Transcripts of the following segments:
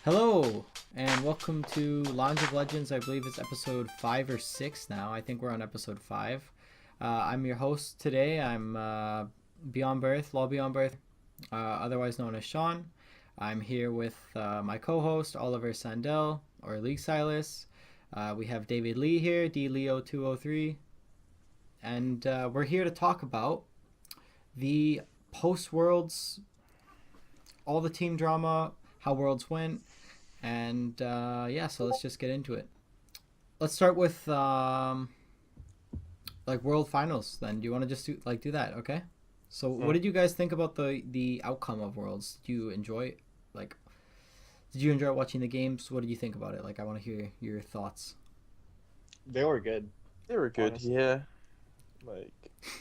Hello, and welcome to Lines of Legends. I believe it's episode 5 or 6 now. I think we're on episode 5. I'm your host today. I'm Beyond Birth, Law Beyond Birth, otherwise known as Shaun. I'm here with my co host, Oliver Sandell, or League Silas. We have David Lee here, DLeo203. And we're here to talk about the post Worlds, all the team drama, how Worlds went. And so let's just get into it. Let's start with World Finals. Then do you want to just do that? Okay. So what did you guys think about the outcome of Worlds? Did you enjoy Did you enjoy watching the games? What did you think about it? I want to hear your thoughts. They were good. They were good, Honestly. yeah.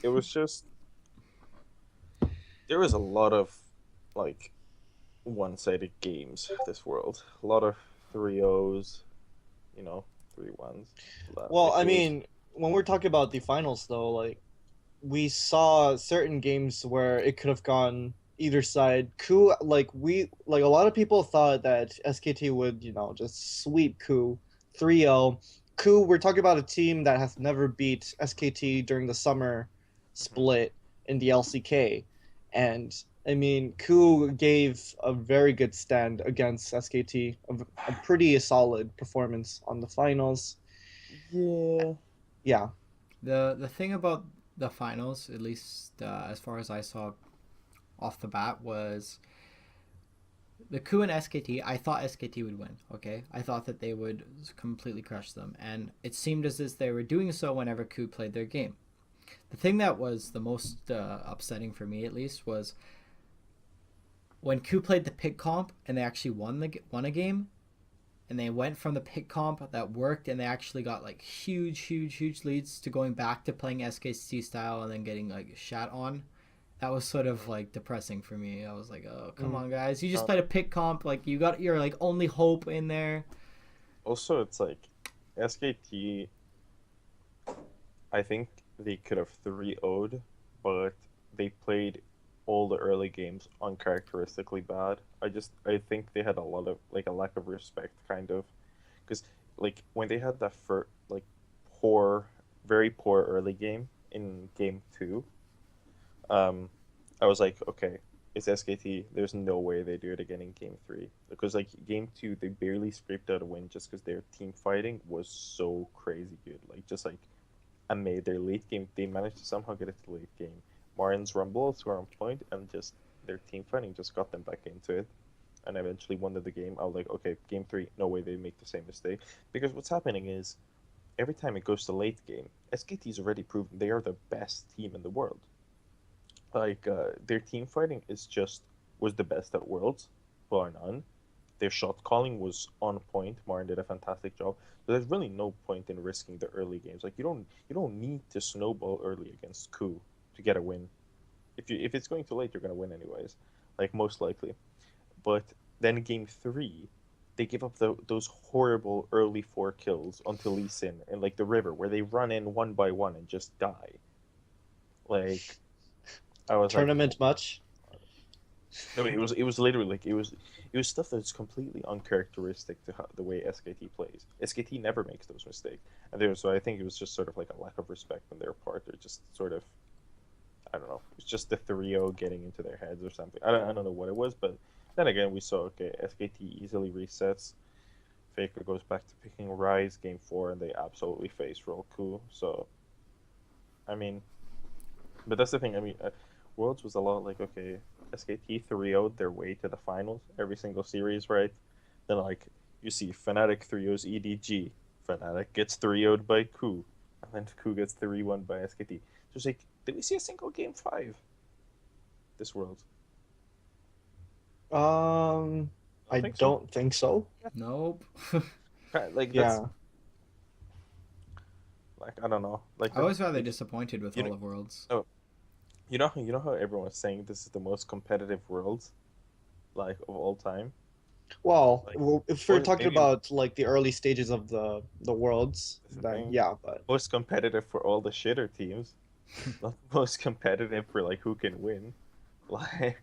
It was just there was a lot of one-sided games this world. A lot of 3-0s, 3-1s. Well, I mean, when we're talking about the finals, though, we saw certain games where it could have gone either side. Coup, a lot of people thought that SKT would, just sweep Coup 3-0. Coup, we're talking about a team that has never beat SKT during the summer split in the LCK, and I mean, Ku gave a very good stand against SKT, a pretty solid performance on the finals. yeah. Yeah. The thing about the finals, at least as far as I saw off the bat, was the Coup and SKT. I thought SKT would win. Okay, I thought that they would completely crush them, and it seemed as if they were doing so whenever Coup played their game. The thing that was the most upsetting for me, at least, was when Coup played the pick comp and they actually won a game, and they went from the pick comp that worked and they actually got huge leads to going back to playing SKT style and then getting shat on. That was sort of depressing for me. I was like, oh, come on, guys, you just played a pick comp. You got your only hope in there. Also, it's SKT. I think they could have 3-0'd, but they played all the early games uncharacteristically bad. I think they had a lot of a lack of respect, kind of, because when they had that poor, very poor early game in game 2, I was like, okay, it's SKT. There's no way they do it again in game 3, because game 2 they barely scraped out a win just because their team fighting was so crazy good. Amid their late game, they managed to somehow get it to late game. Martin's rumbles were on point, and just their team fighting just got them back into it, and eventually won the game. I was like, okay, game 3, no way they make the same mistake, because what's happening is every time it goes to late game, SKT's already proven they are the best team in the world. Their team fighting was the best at Worlds, bar none. Their shot calling was on point. Martin did a fantastic job. So there's really no point in risking the early games. You don't need to snowball early against Coup to get a win. If it's going too late, you're gonna win anyways, most likely. But then game 3, they give up those horrible early 4 kills onto Lee Sin and the river, where they run in one by one and just die. I was Tournament much? no, it was literally it was stuff that's completely uncharacteristic to the way SKT plays. SKT never makes those mistakes, so I think it was just sort of a lack of respect on their part. They're just sort of, I don't know. It's just the 3-0 getting into their heads or something. I don't know what it was, but then again, we saw, okay, SKT easily resets. Faker goes back to picking Rise game 4, and they absolutely face roll Coup. So, I mean, but that's the thing. I mean, Worlds was a lot okay, SKT 3-0'd their way to the finals every single series, right? Then you see Fnatic 3-0's EDG. Fnatic gets 3-0'd by Coup, and then Coup gets 3-1 by SKT. So it's did we see a single game 5 this World? I think so. don't think so. Nope. That's Yeah. I don't know. I was rather disappointed with you all know, of Worlds. oh, you know how everyone was saying this is the most competitive World, of all time. Well, Like, if we're or talking maybe about the early stages of the worlds, that's the then thing. yeah, but Most competitive for all the shitter teams, not most competitive for who can win. Like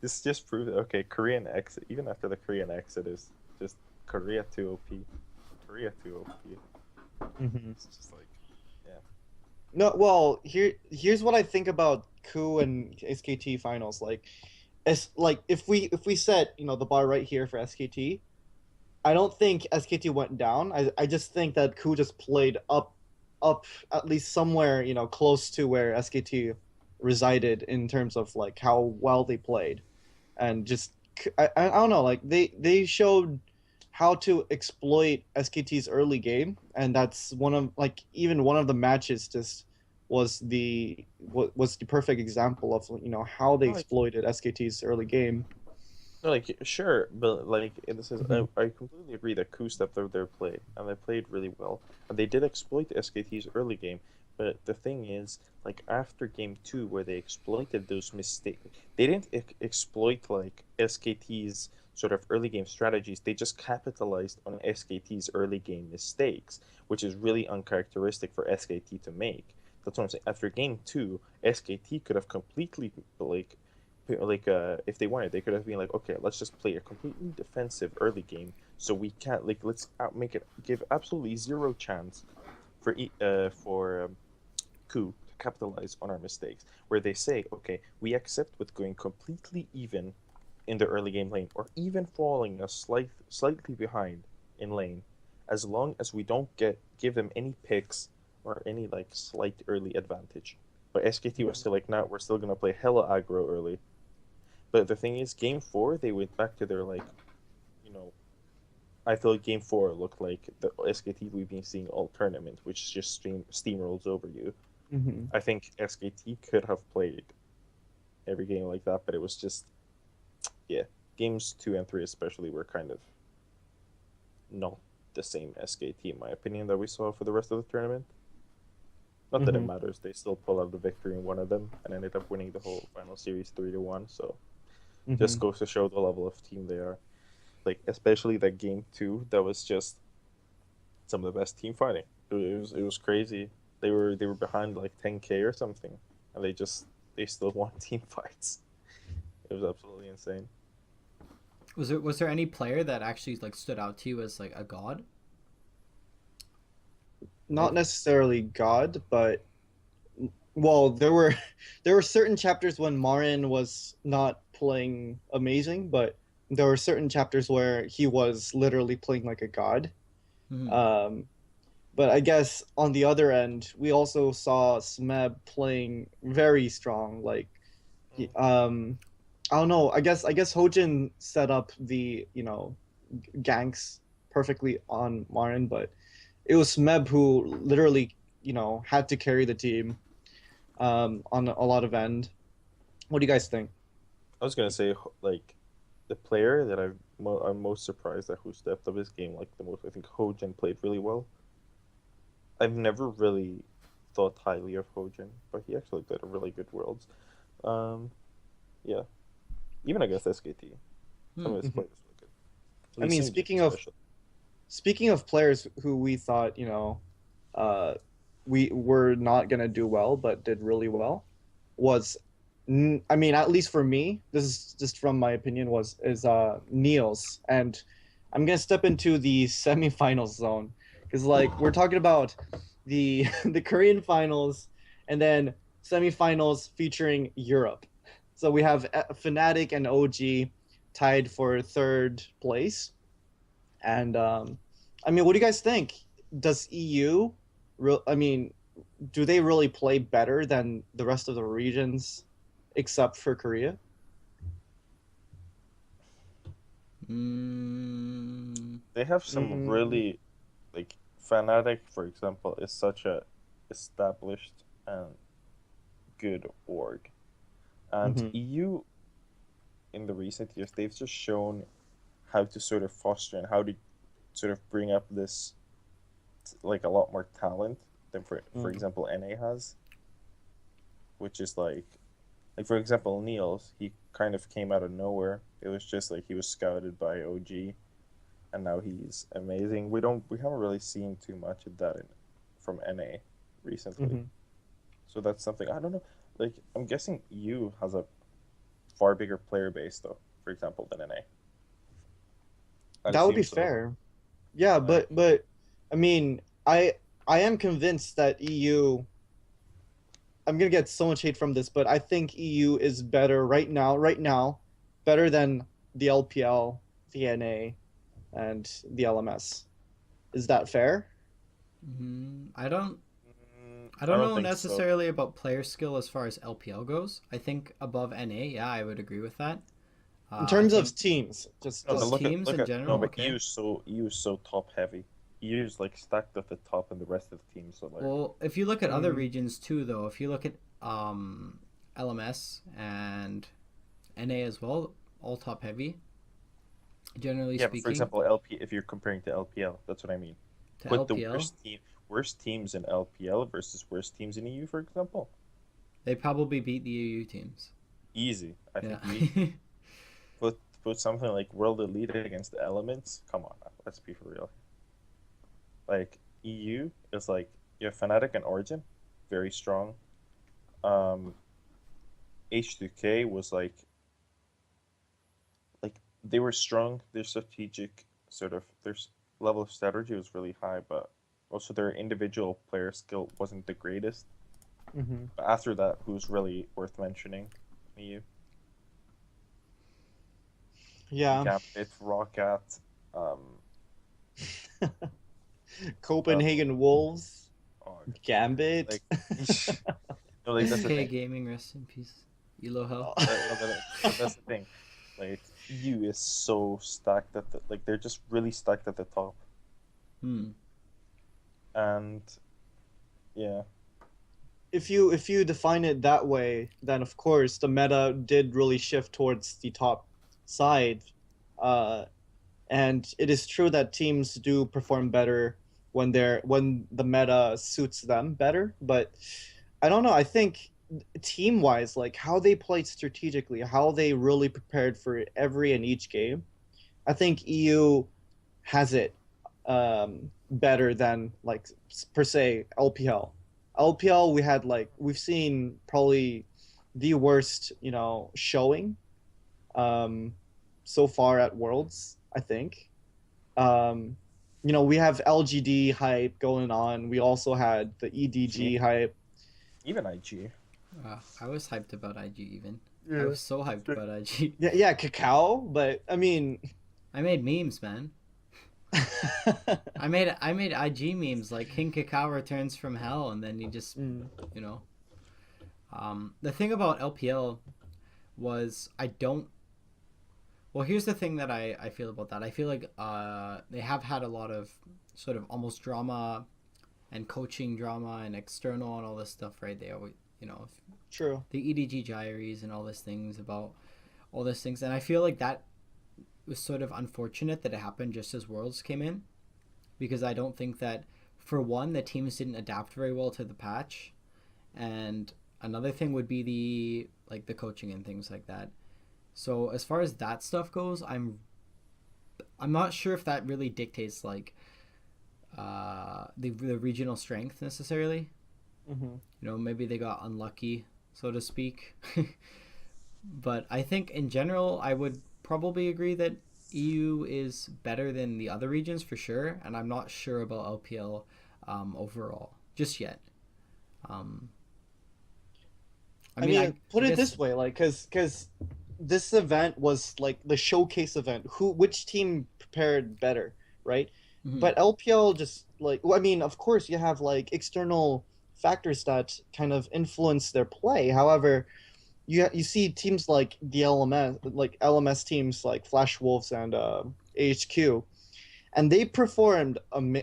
This just proves okay. Korean exit, even after the Korean exit, is just Korea to OP. Korea to OP. Hmm. It's just like, yeah. No, well, here's what I think about KU and SKT finals. Like, as like if we set the bar right here for SKT, I don't think SKT went down. I just think that KU just played up at least somewhere close to where SKT resided in terms of like how well they played, and just I don't know, like they showed how to exploit SKT's early game, and that's one of like even one of the matches just was the perfect example of how they No, like, exploited SKT's early game. no, like sure, but like this is Hmm. I completely agree that Ku stepped up their play and they played really well and they did exploit SKT's early game. But the thing is, like after game two, where they exploited those mistakes, they didn't exploit like SKT's sort of early game strategies. They just capitalized on SKT's early game mistakes, which is really uncharacteristic for SKT to make. That's what I'm saying. After game two, SKT could have completely if they wanted, they could have been like, okay, let's just play a completely defensive early game, so we can't like let's make it give absolutely zero chance for Coup to capitalize on our mistakes. Where they say, okay, we accept with going completely even in the early game lane, or even falling a slightly behind in lane, as long as we don't give them any picks or any like slight early advantage. But SKT was still like, no, we're still gonna play hella aggro early. But the thing is, game four, they went back to their like, you know, I thought game four looked like the SKT we've been seeing all tournament, which just steamrolls over you. Hmm. I think SKT could have played every game like that, but it was just, yeah, games two and three especially were kind of not the same SKT in my opinion that we saw for the rest of the tournament. Not that it Hmm. matters; they still pull out the victory in one of them and ended up winning the whole final series 3-1. So just Hmm. goes to show the level of team they are. Like especially that game two, that was just some of the best team fighting. It was crazy. They were behind like 10K or something, and they still won team fights. It was absolutely insane. Was there any player that actually like stood out to you as like a god? Not Like, necessarily God, but well, there were certain chapters when Marin was not playing amazing, but there were certain chapters where he was literally playing like a god. mhm. Um, but I guess on the other end, we also saw Smeb playing very strong. Like, he, I don't know. I guess Hojin set up the ganks perfectly on Marin, but it was Smeb who literally had to carry the team on a lot of end. What do you guys think? I was gonna say like the player that I'm most surprised at who stepped up his game like the most. I think Hojin played really well. I've never really thought highly of Hojin, but he actually did a really good Worlds. Um, yeah, even against SKT, some Hmm. of his Mhm. players were good. I Lee mean, Sin especially. speaking of players who we thought uh, we were not gonna do well, but did really well, was I mean, at least for me, this is just from my opinion, was is Niels, and I'm gonna step into the semifinals zone because like we're talking about the the Korean finals and then semifinals featuring Europe. So we have Fnatic and OG tied for third place, and I mean, what do you guys think? Does EU, I mean, do they really play better than the rest of the regions, except for Korea? Mm, They have some Mm, really like Fnatic, for example, is such a established and good org, and mm-hmm, EU in the recent years they've just shown how to sort of foster and how to sort of bring up this like a lot more talent than for mm, example NA has, which is like for example Niels, he kind of came out of nowhere. It was just like he was scouted by OG and now he's amazing. We haven't really seen too much of that from NA recently. mm-hmm, So that's something I don't know. Like I'm guessing EU has a far bigger player base though, for example, than NA. I'd That would be assume so. fair. Yeah, Like, but I mean, I am convinced that EU. I'm gonna get so much hate from this, but I think EU is better right now. Right now, better than the LPL, the NA, and the LMS. Is that fair? I don't. I I don't don't know think so. necessarily about player skill as far as LPL goes. I think above NA, yeah, I would agree with that. In I terms think of teams, just No, but of just teams in no, general, but okay. EU is so top heavy. EU is like stacked at the top, and the rest of the teams are like, Well, if you look at other mm, regions too, though, if you look at LMS and NA as well, all top heavy, generally yeah. But for speaking, example, LP. If you're comparing to LPL, that's what I mean. to Put the LPL, worst teams in LPL versus worst teams in EU, for example. they probably beat the EU teams. Easy. I Yeah. think easy. Put something like World Elite against the Elements. Come on, now, let's be for real. Like EU is like you have Fnatic and Origin, very strong. Um, H2K was like they were strong. Their strategic their level of strategy was really high, but also their individual player skill wasn't the greatest. mhm. But after that, who's really worth mentioning? EU, Yeah. Gambit, Rockat, uh, Copenhagen Wolves, oh, Gambit. like no, like that's the SK thing. Gaming, rest in peace. Elo hell. No, but that's the thing. Like EU is so stacked at like they're just really stacked at the top, Hmm. and yeah, If you define it that way, then of course the meta did really shift towards the top side, uh, and it is true that teams do perform better when the meta suits them better. But I don't know. I think team wise, like how they played strategically, how they really prepared for every and each game, I think EU has it better than like per se LPL. LPL we had like we've seen probably the worst showing um, so far at Worlds. I think um, we have LGD hype going on. We also had the IG, EDG hype. even IG. I was hyped about IG even. I Yeah. was so hyped about IG. Yeah, yeah, Cacao. But I mean, I made memes, man. I made IG memes like King Kakao returns from hell, and then he just mm, you know. The thing about LPL was I don't. Well, here's the thing that I feel about that. I feel like they have had a lot of sort of almost drama and coaching drama and external and all this stuff, right? They always, true. the EDG gyries and all these things about all these things, and I feel like that was sort of unfortunate that it happened just as Worlds came in, because I don't think that, for one, the teams didn't adapt very well to the patch, and another thing would be the coaching and things like that. So as far as that stuff goes, I'm not sure if that really dictates like the regional strength necessarily. Hmm. Maybe they got unlucky, so to speak. But I think in general, I would probably agree that EU is better than the other regions for sure, and I'm not sure about LPL overall just yet. Um, I I mean, mean, I put it guess. this way, like, cause this event was like the showcase event. Which team prepared better, right? Mhm. But LPL just like, well, I mean, of course you have like external factors that kind of influence their play. However, you see teams like the LMS teams like Flash Wolves and AHQ, and they performed.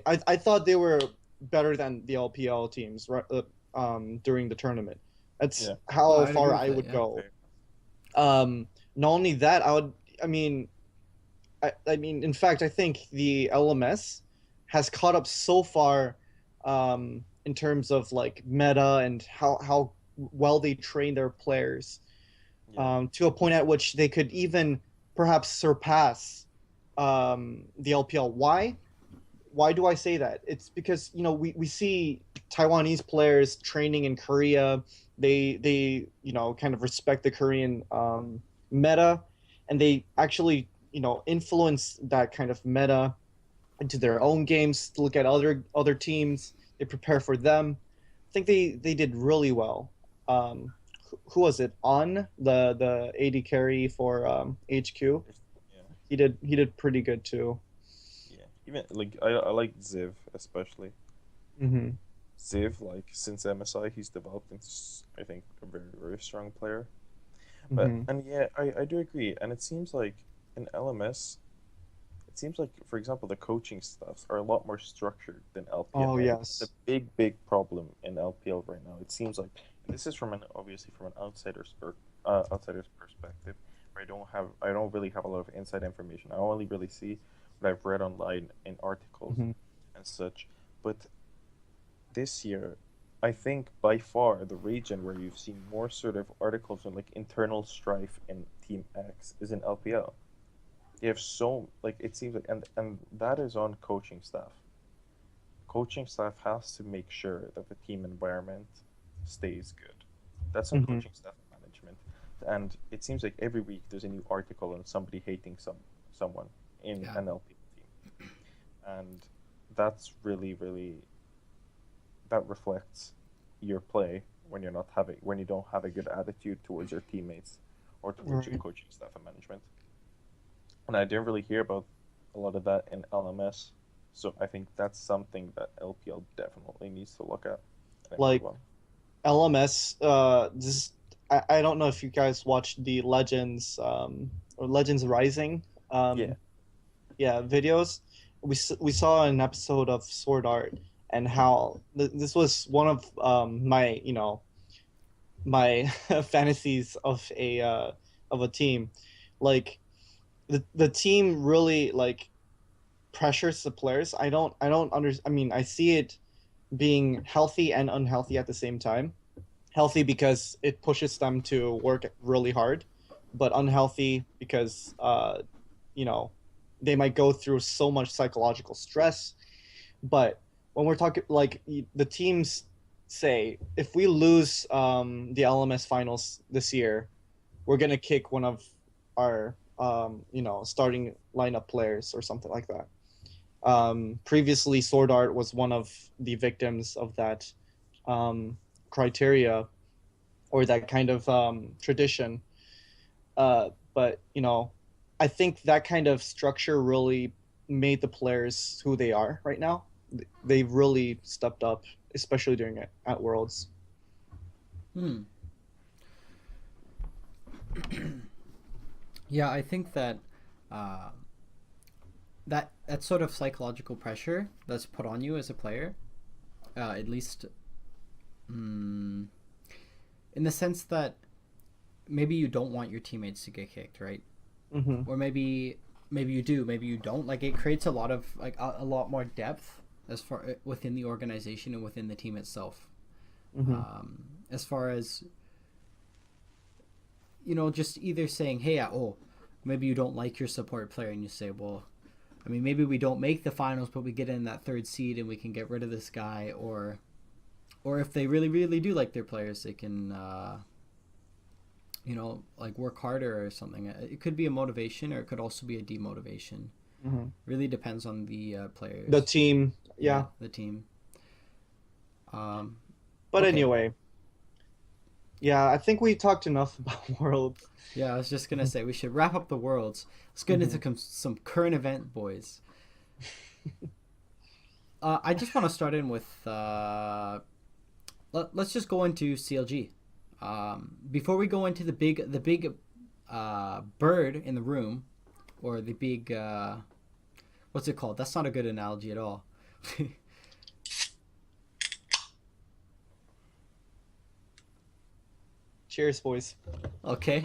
I thought they were better than the LPL teams, right? During the tournament. That's Yeah, Oh, how I'd agree far with I that. would Yeah. go. fair. Not only that, I mean, in fact, I think the LMS has caught up so far in terms of like meta and how well they train their players Yeah, to a point at which they could even perhaps surpass the LPL. Why? Why do I say that? It's because we see Taiwanese players training in Korea. They kind of respect the Korean meta, and they actually influence that kind of meta into their own games. To look at other teams, they prepare for them. I think they did really well. Who was it on the AD carry for HQ? Yeah, He did pretty good too. yeah. Even like I like Ziv especially. Hmm. Ziv, like since MSI, he's developed into I think a very very strong player. But Hmm. and yeah, I do agree. And it seems like in LMS, it seems like for example the coaching staffs are a lot more structured than Oh LPL, and it's a yes. big problem in LPL right now. It seems like, and this is from an obviously from an outsider's perspective, where I don't really have a lot of inside information. I only really see what I've read online in articles Hmm. and such. But this year, I think by far the region where you've seen more sort of articles on like internal strife in Team X is in LPL. They have so like it seems like, and that is on coaching staff. Coaching staff has to make sure that the team environment stays good. That's on Hmm. coaching staff and management. And it seems like every week there's a new article on somebody hating someone in Yeah. an LPL team, and that's really that reflects your play when you don't have a good attitude towards your teammates or towards your Right. coaching staff and management. And I didn't really hear about a lot of that in LMS, so I think that's something that LPL definitely needs to look at and Like improve on. LMS. This I don't know if you guys watched the Legends or Legends Rising Yeah, um yeah videos. We saw an episode of Sword Art, and how this was one of my my fantasies of a team. Like the team really like pressures the players. I don't under I mean, I see it being healthy and unhealthy at the same time. Healthy because it pushes them to work really hard, but unhealthy because you know they might go through so much psychological stress. But when we're talking like the teams say, if we lose the LMS finals this year, we're gonna kick one of our starting lineup players or something like that. Previously, Sword Art was one of the victims of that criteria or that kind of tradition. But I think that kind of structure really made the players who they are right now. They've really stepped up, especially during it at Worlds. Hmm. Yeah, I think that uh, that sort of psychological pressure that's put on you as a player, at least mm, in the sense that maybe you don't want your teammates to get kicked, right? Hmm. Or maybe you do, maybe you don't. Like it creates a lot of like a lot more depth as far within the organization and within the team itself. Hmm. As far as just either saying, "Hey, oh, maybe you don't like your support player," and you say, "Well, I mean, maybe we don't make the finals, but we get in that third seed and we can get rid of this guy," or if they really really do like their players, they can like work harder or something. It could be a motivation or it could also be a demotivation. Hmm. Really depends on the The players. team, Yeah, yeah. the team. Um, But okay. anyway, yeah, I think we talked enough about Worlds. Yeah, I was just gonna say we should wrap up the worlds. Let's get into Hmm. some current event, boys. I just want to start in with let's just go into CLG. Before we go into the big bird in the room, or the big what's it called? That's not a good analogy at all. Cheers, boys. Okay.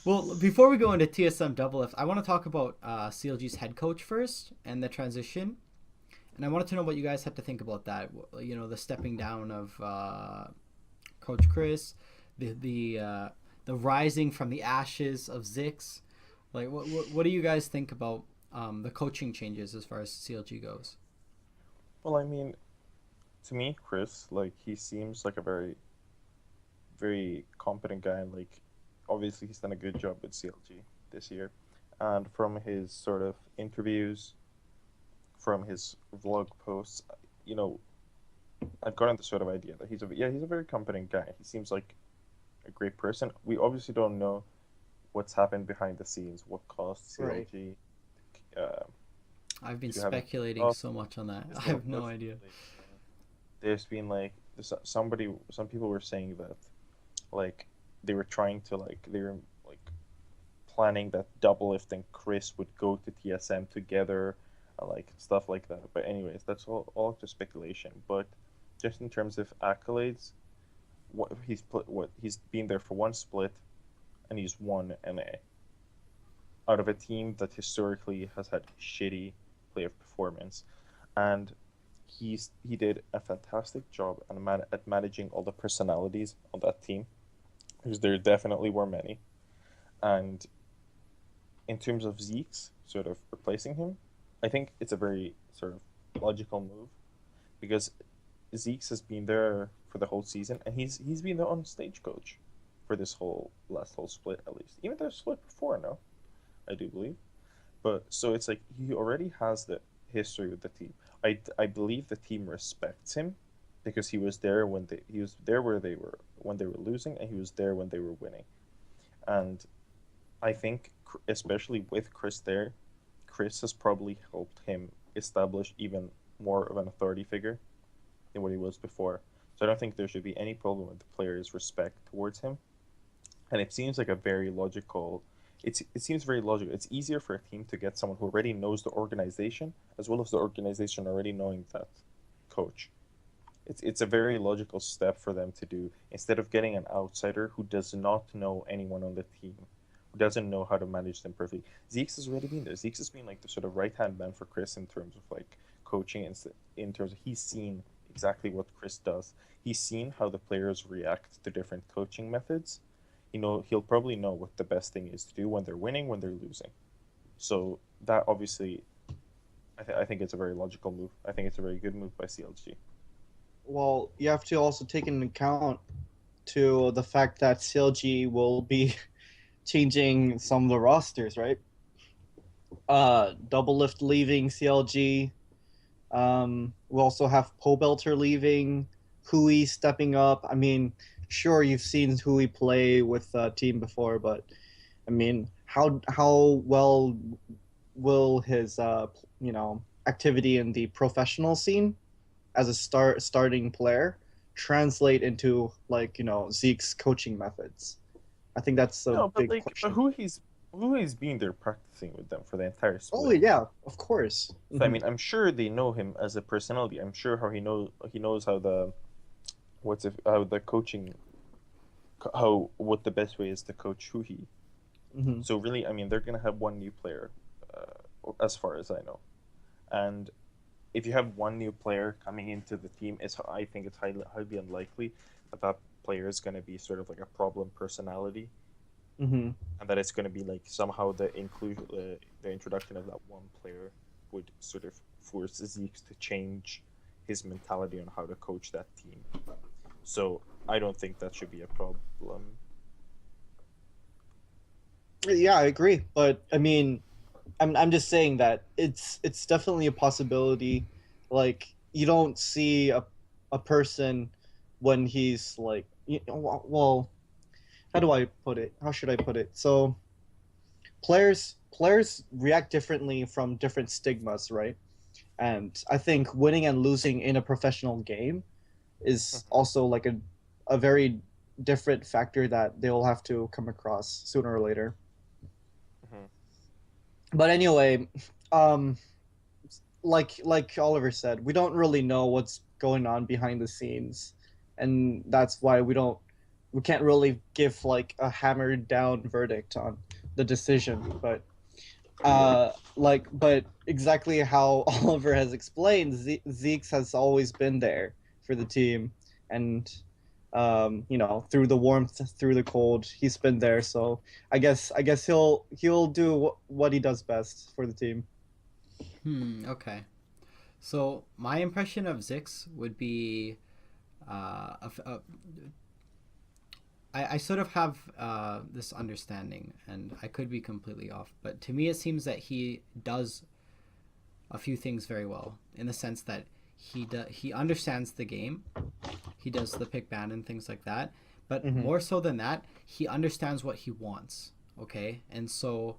Well, before we go into TSM Double F, I want to talk about CLG's head coach first and the transition. And I wanted to know what you guys had to think about that. The stepping down of Coach Chris, the rising from the ashes of Zix. Like, what do you guys think about the coaching changes as far as CLG goes? Well, I mean, to me, Chris, like he seems like a very competent guy, and like obviously he's done a good job with CLG this year, and from his sort of interviews, from his vlog posts, you know, I've gotten the sort of idea that he's a very competent guy. He seems like a great person. We obviously don't know what's happened behind the scenes, what caused Right. CLG uh, I've been to have it speculating off. so much on that. There's I a lot of have no noise idea. lately. There's been like some people were saying that like they were trying to like they were like planning that Doublelift and Chris would go to TSM together, like stuff like that. But anyways, that's all just speculation. But just in terms of accolades, what he's been there for one split, and he's won NA out of a team that historically has had shitty player performance, and he did a fantastic job at managing all the personalities on that team, because there definitely were many. And in terms of Zeke's sort of replacing him, I think it's a very sort of logical move, because Zeke's has been there for the whole season, and he's been the on stage coach for this whole split, at least. Even the split before, no, I do believe. But so it's like he already has the history with the team. I believe the team respects him, because he was there where they were when they were losing, and he was there when they were winning. And I think, especially with Chris there, Chris has probably helped him establish even more of an authority figure than what he was before. So I don't think there should be any problem with the players' respect towards him. And it seems like a very logical. It seems very logical. It's easier for a team to get someone who already knows the organization, as well as the organization already knowing that coach. It's a very logical step for them to do, instead of getting an outsider who does not know anyone on the team, who doesn't know how to manage them perfectly. Zeke's has already been there. Zeke's has been like the sort of right hand man for Chris in terms of like coaching, and in terms of he's seen exactly what Chris does. He's seen how the players react to different coaching methods. He'll probably know what the best thing is to do when they're winning, when they're losing. So that obviously, I think it's a very logical move. I think it's a very good move by CLG. Well, you have to also take into account to the fact that CLG will be changing some of the rosters, right? Double Lift leaving CLG. We also have Pobelter leaving, Hui stepping up. I mean, sure you've seen Hui play with the team before, but I mean, how well will his activity in the professional scene as a starting player translate into Zeke's coaching methods? I think that's a No, but big like, but question. who he's been there practicing with them for the entire Oh split. yeah, of course. So I mean, I'm sure they know him as a personality. I'm sure he knows how the how the coaching how what the best way is to coach Huhi. Hmm. So really, I mean, they're gonna have one new player, as far as I know, and if you have one new player coming into the team, I think it's highly unlikely that that player is gonna be sort of like a problem personality, Hmm. and that it's going to be like somehow the introduction of that one player would sort of force Zeke to change his mentality on how to coach that team. So I don't think that should be a problem. Yeah, I agree, but I mean, I'm just saying that it's definitely a possibility. Like you don't see a person when he's like well, how do I put it? How should I put it? So players react differently from different stigmas, right? And I think winning and losing in a professional game is Mhm, also like a very different factor that they will have to come across sooner or later. mhm. But anyway, um, like Oliver said, we don't really know what's going on behind the scenes, and that's why we can't really give like a hammered down verdict on the decision. But exactly how Oliver has explained, Zeke's has always been there for the team, and through the warmth, through the cold, he's been there. So I guess he'll do what he does best for the team. Okay. So my impression of Zix would be, uh, a, a, I sort of have this understanding, and I could be completely off, but to me it seems that he does a few things very well in the sense that he understands the game. He does the pick ban and things like that, but Mm-hmm. more so than that, he understands what he wants. Okay, and so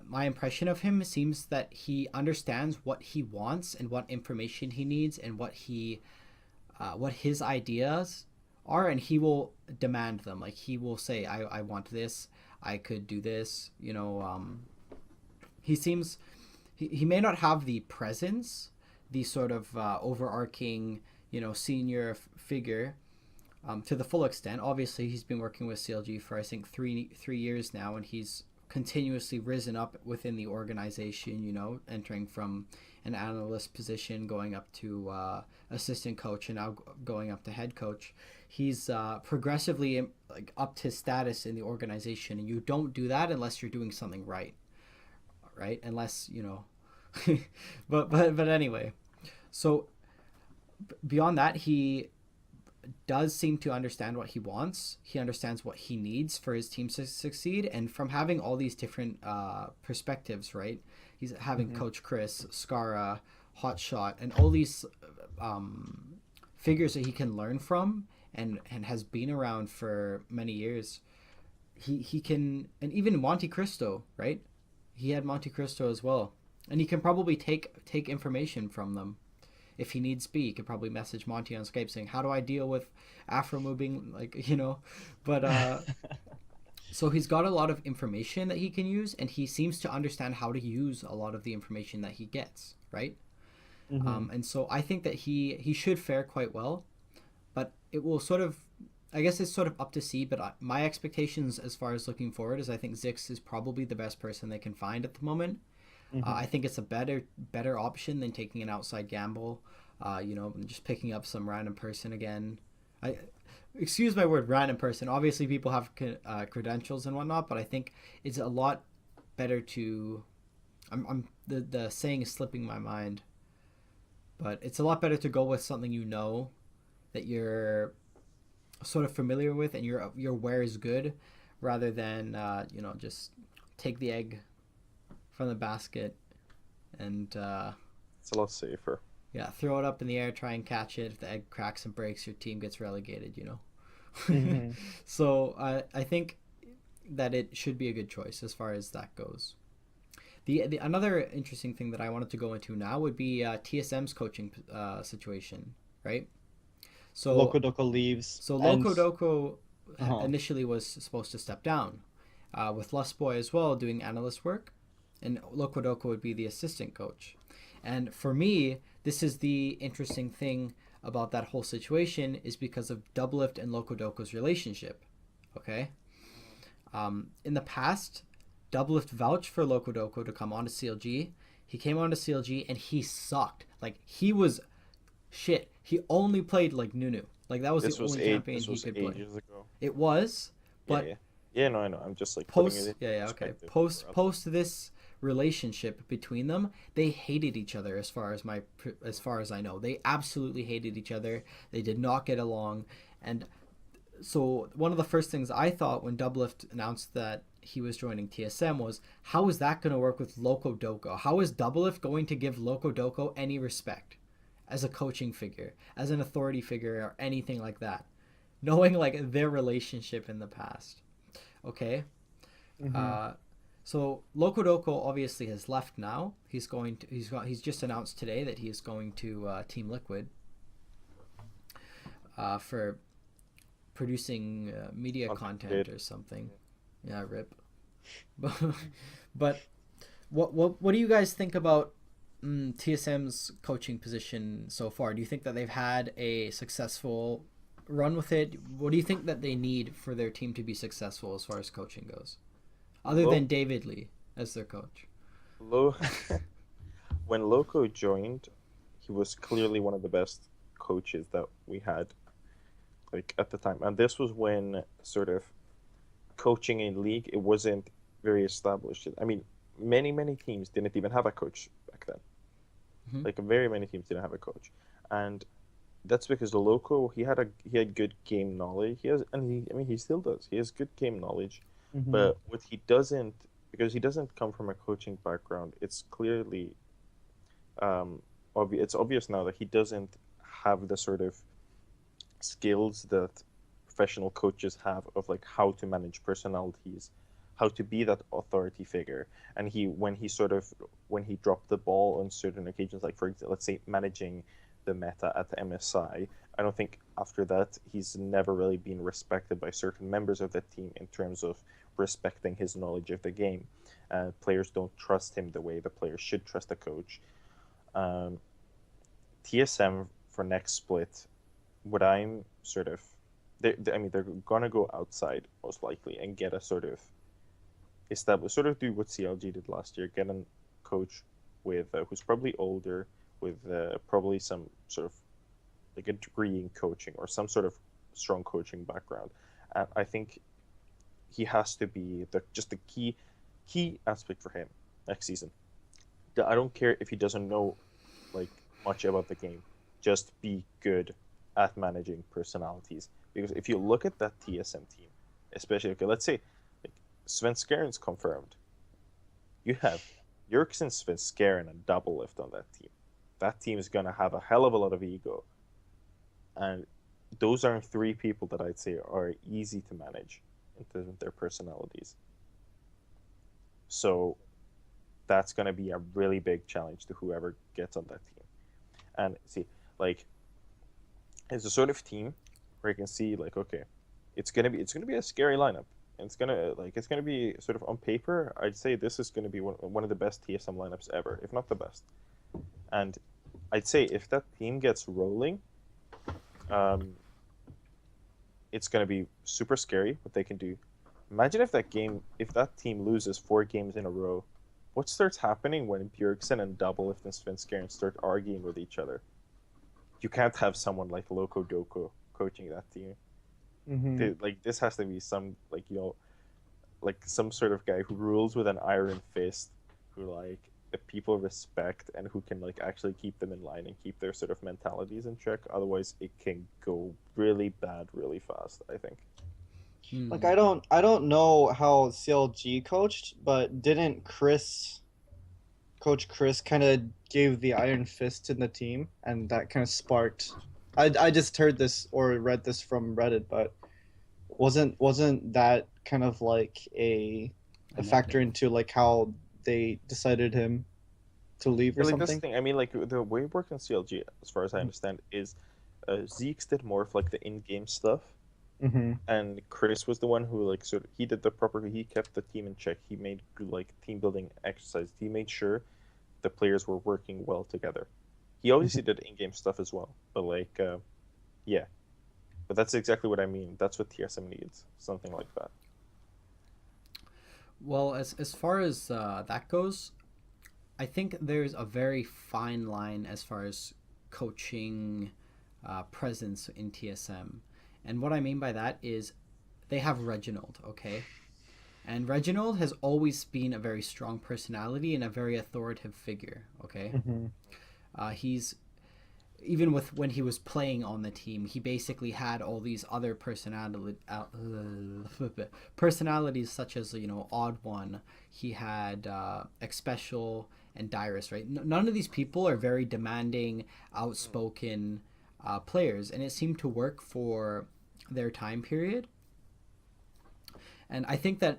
my impression of him seems that he understands what he wants and what information he needs and what his ideas are, and he will demand them. Like he will say, I want this, I could do this, he seems he may not have the presence, the sort of overarching, senior figure, to the full extent. Obviously, he's been working with CLG for I think three years now, and he's continuously risen up within the organization. Entering from an analyst position, going up to assistant coach, and now going up to head coach. He's progressively like upped his status in the organization, and you don't do that unless you're doing something right, right? Unless but anyway, so beyond that, he does seem to understand what he wants. He understands what he needs for his team to succeed. And from having all these different perspectives, right? He's having Mm-hmm. Coach Chris, Scara, Hotshot, and all these figures that he can learn from, and has been around for many years. He can, and even Monte Cristo, right? He had Monte Cristo as well, and he can probably take information from them. If he needs be, he could probably message Monty on Skype saying, "How do I deal with Afro moving?" But so he's got a lot of information that he can use, and he seems to understand how to use a lot of the information that he gets, right? Mm-hmm. And so I think that he should fare quite well, but it will sort of, I guess it's sort of up to see. But my expectations as far as looking forward is I think Zix is probably the best person they can find at the moment. Mm-hmm. I think it's a better option than taking an outside gamble. Just picking up some random person again. I excuse my word, random person. Obviously, people have credentials and whatnot, but I think it's a lot better to. The saying is slipping my mind, but it's a lot better to go with something that you're sort of familiar with and your where is good, rather than just take the egg from the basket and It's a lot safer. yeah, throw it up in the air, try and catch it. If the egg cracks and breaks, your team gets relegated. Mm-hmm. So I think that it should be a good choice as far as that goes. The another interesting thing that I wanted to go into now would be TSM's coaching situation, right? So Loco Doco leaves, so and Loco Doco uh-huh. initially was supposed to step down, with Lustboy as well doing analyst work, and Loco Doco would be the assistant coach. And for me, this is the interesting thing about that whole situation is because of Doublelift and Loco Doco's relationship. Okay, in the past, Doublelift vouched for Loco Doco to come onto CLG. He came onto CLG and he sucked. Like he was shit. He only played like Nunu. Like that was the This was only eight. champion This he was could play. ages ago. It was, Yeah, but yeah, yeah. No, I know. I'm just like putting it post in yeah, yeah, okay, perspective post for others. post this relationship between them, they hated each other. As far as I know, they absolutely hated each other. They did not get along. And so one of the first things I thought when Doublelift announced that he was joining TSM was, how is that going to work with Loco Doco? How is Doublelift going to give Loco Doco any respect as a coaching figure, as an authority figure, or anything like that, knowing like their relationship in the past? Okay. Mm-hmm. uh so Loco Doco obviously has left now. He's just announced today that he is going to Team Liquid for producing media Content content or creator. something. Yeah, rip. But what do you guys think about TSM's coaching position so far? Do you think that they've had a successful run with it? What do you think that they need for their team to be successful as far as coaching goes, other Lo, than David Lee as their coach? Lo, when Loco joined, he was clearly one of the best coaches that we had, like at the time. And this was when sort of coaching in league it wasn't very established. I mean, many teams didn't even have a coach back then. Mm-hmm. Like very many teams didn't have a coach, and that's because the loco he had good game knowledge. He has and he I mean he still does. He has good game knowledge, Mm-hmm. but what he doesn't because he doesn't come from a coaching background. It's clearly it's obvious now that he doesn't have the sort of skills that professional coaches have of like how to manage personalities, how to be that authority figure. And when he dropped the ball on certain occasions, like for example, let's say managing the meta at the MSI, I don't think after that he's never really been respected by certain members of the team in terms of respecting his knowledge of the game. Players don't trust him the way the players should trust a coach. Um, TSM for next split, what I'm sort of, I mean, they're gonna go outside most likely and get a sort of establish, sort of do what CLG did last year, get a coach with who's probably older, with probably some sort of like a degree in coaching or some sort of strong coaching background. And I think he has to be the key aspect for him next season. I don't care if he doesn't know like much about the game. Just be good at managing personalities. Because if you look at that TSM team, especially okay, let's say like Sven Skaren's confirmed. You have Yerksen, Sven Skaren, and Double Lift on that team. That team is gonna have a hell of a lot of ego, and those are three people that I'd say are easy to manage in terms of their personalities. So that's gonna be a really big challenge to whoever gets on that team. And see, like it's a sort of team where you can see like okay, it's gonna be a scary lineup. And it's gonna be sort of on paper. I'd say this is gonna be one of the best TSM lineups ever, if not the best. And I'd say if that team gets rolling, um, it's gonna be super scary what they can do. Imagine if that team loses 4 games in a row, what starts happening when Bjergsen and Doublelift and Svenskeren start arguing with each other? You can't have someone like Loco Doko coaching that team. Mm-hmm. Like this has to be some like like some sort of guy who rules with an iron fist, who like the people respect and who can like actually keep them in line and keep their sort of mentalities in check. Otherwise, it can go really bad really fast, I think. Like Hmm. I don't know how CLG coached, but didn't Coach Chris kind of gave the iron fist to the team, and that kind of sparked. I just heard this or read this from Reddit, but wasn't that kind of like A a factor negative. into like how they decided him to leave or Yeah, like this something? thing. I mean, like the way it worked in CLG, as far as I understand, is Zeke's did more of like the in-game stuff, Mm-hmm. and Chris was the one who like sort of he did the proper. He kept the team in check. He made like team building exercises. He made sure the players were working well together. He obviously did in-game stuff as well, but like yeah, but that's exactly what I mean. That's what TSM needs, something like that. Well, as far as that goes, I think there's a very fine line as far as coaching presence in TSM. And what I mean by that is they have Reginald, okay? And Reginald has always been a very strong personality and a very authoritative figure, okay? Mm-hmm. He's even with when he was playing on the team, he basically had all these other personalities such as Odd One. He had X Special and Dyrus. Right, none of these people are very demanding, outspoken players, and it seemed to work for their time period. And I think that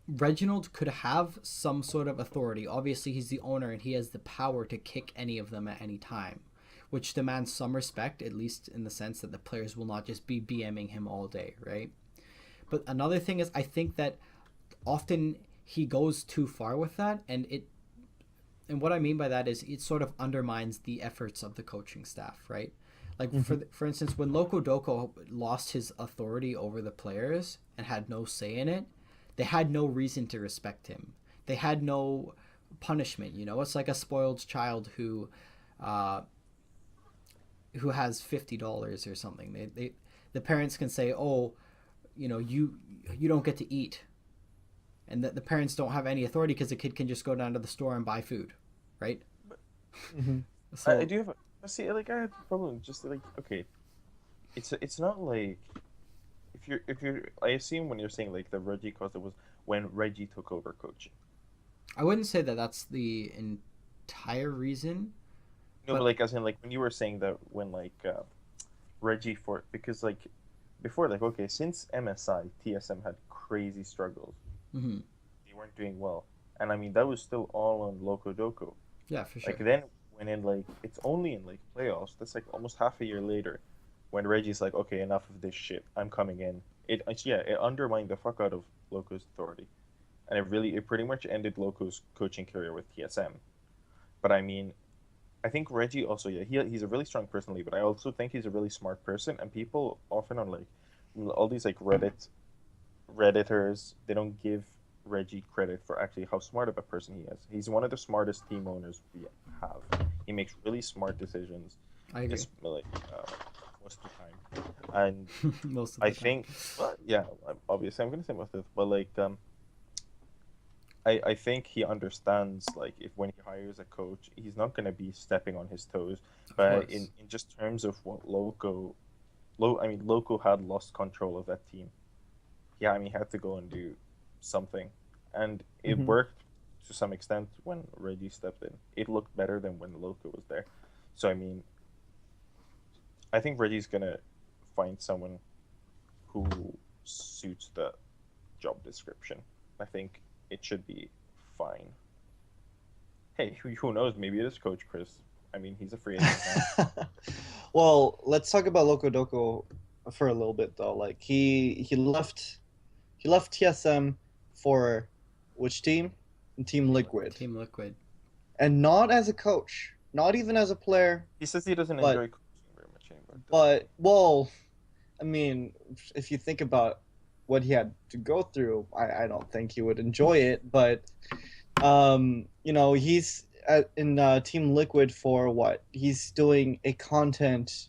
Reginald could have some sort of authority. Obviously, he's the owner and he has the power to kick any of them at any time, which demands some respect, at least in the sense that the players will not just be BMing him all day, right? But another thing is, I think that often he goes too far with that, and what I mean by that is it sort of undermines the efforts of the coaching staff, right? Like Mm-hmm. for instance, when Loco Doko lost his authority over the players and had no say in it, they had no reason to respect him. They had no punishment. It's like a spoiled child uh, who has $50 or something. The parents can say, "Oh, you don't get to eat," and the parents don't have any authority because the kid can just go down to the store and buy food, right? Mm-hmm. I So do have. See, like I have a problem. Just like okay, it's not like if you're I assume when you're saying like the Reggie Costa was when Reggie took over coaching. I wouldn't say that that's the entire reason, No, but but like as in like when you were saying that when like Reggie for because like before like okay since MSI TSM had crazy struggles. mhm, They weren't doing well, and I mean that was still all on Loco Doco. yeah, for Like sure. then when in like it's only in like playoffs. That's like almost half a year later, when Reggie's like, okay, enough of this shit. I'm coming in. It undermined the fuck out of Loco's authority, and it pretty much ended Loco's coaching career with TSM. But I mean, I think Reggie also he's a really strong personally, but I also think he's a really smart person, and people often on like all these like Redditors, they don't give Reggie credit for actually how smart of a person he is. He's one of the smartest team owners we have. He makes really smart decisions, I agree. just like most of the time. And Most of I the time. think, well, yeah, obviously I'm gonna say most of it, but like I think he understands like if when he hires a coach, he's not gonna be stepping on his toes. Of But course. in just terms of what I mean, Loco had lost control of that team. Yeah, I mean, he had to go and do something, and it Hmm. worked to some extent when Reggie stepped in. It looked better than when Loco was there. So I mean, I think Reggie's gonna find someone who suits the job description. I think it should be fine. Hey, who knows? Maybe it is Coach Chris. I mean, he's a free agent now. Well, let's talk about Loco Doco for a little bit though. Like he left TSM for which team? Team Liquid, Team Liquid. and not as a coach, not even as a player, He says he doesn't but enjoy coaching very much anymore. well, I mean, if you think about what he had to go through, I don't think he would enjoy it. But he's in Team Liquid for what? He's doing a content,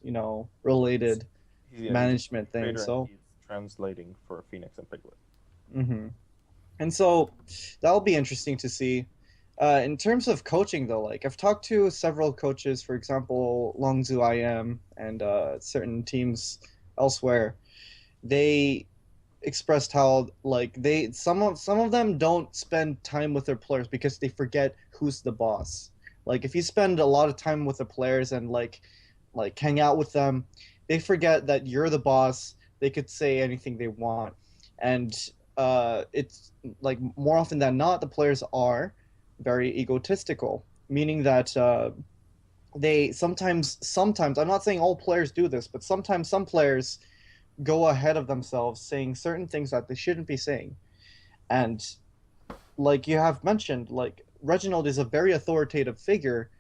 related He's a management content thing. creator and So, he's translating for Phoenix and Piglet. hmm and so that'll be interesting to see. In terms of coaching, though, like I've talked to several coaches, for example, Longzhu IM and certain teams elsewhere. They expressed how like some of them don't spend time with their players because they forget who's the boss. Like if you spend a lot of time with the players and like hang out with them, they forget that you're the boss. They could say anything they want, and it's like more often than not, the players are very egotistical, meaning that they sometimes I'm not saying all players do this, but sometimes some players go ahead of themselves saying certain things that they shouldn't be saying. And like you have mentioned, like Reginald is a very authoritative figure.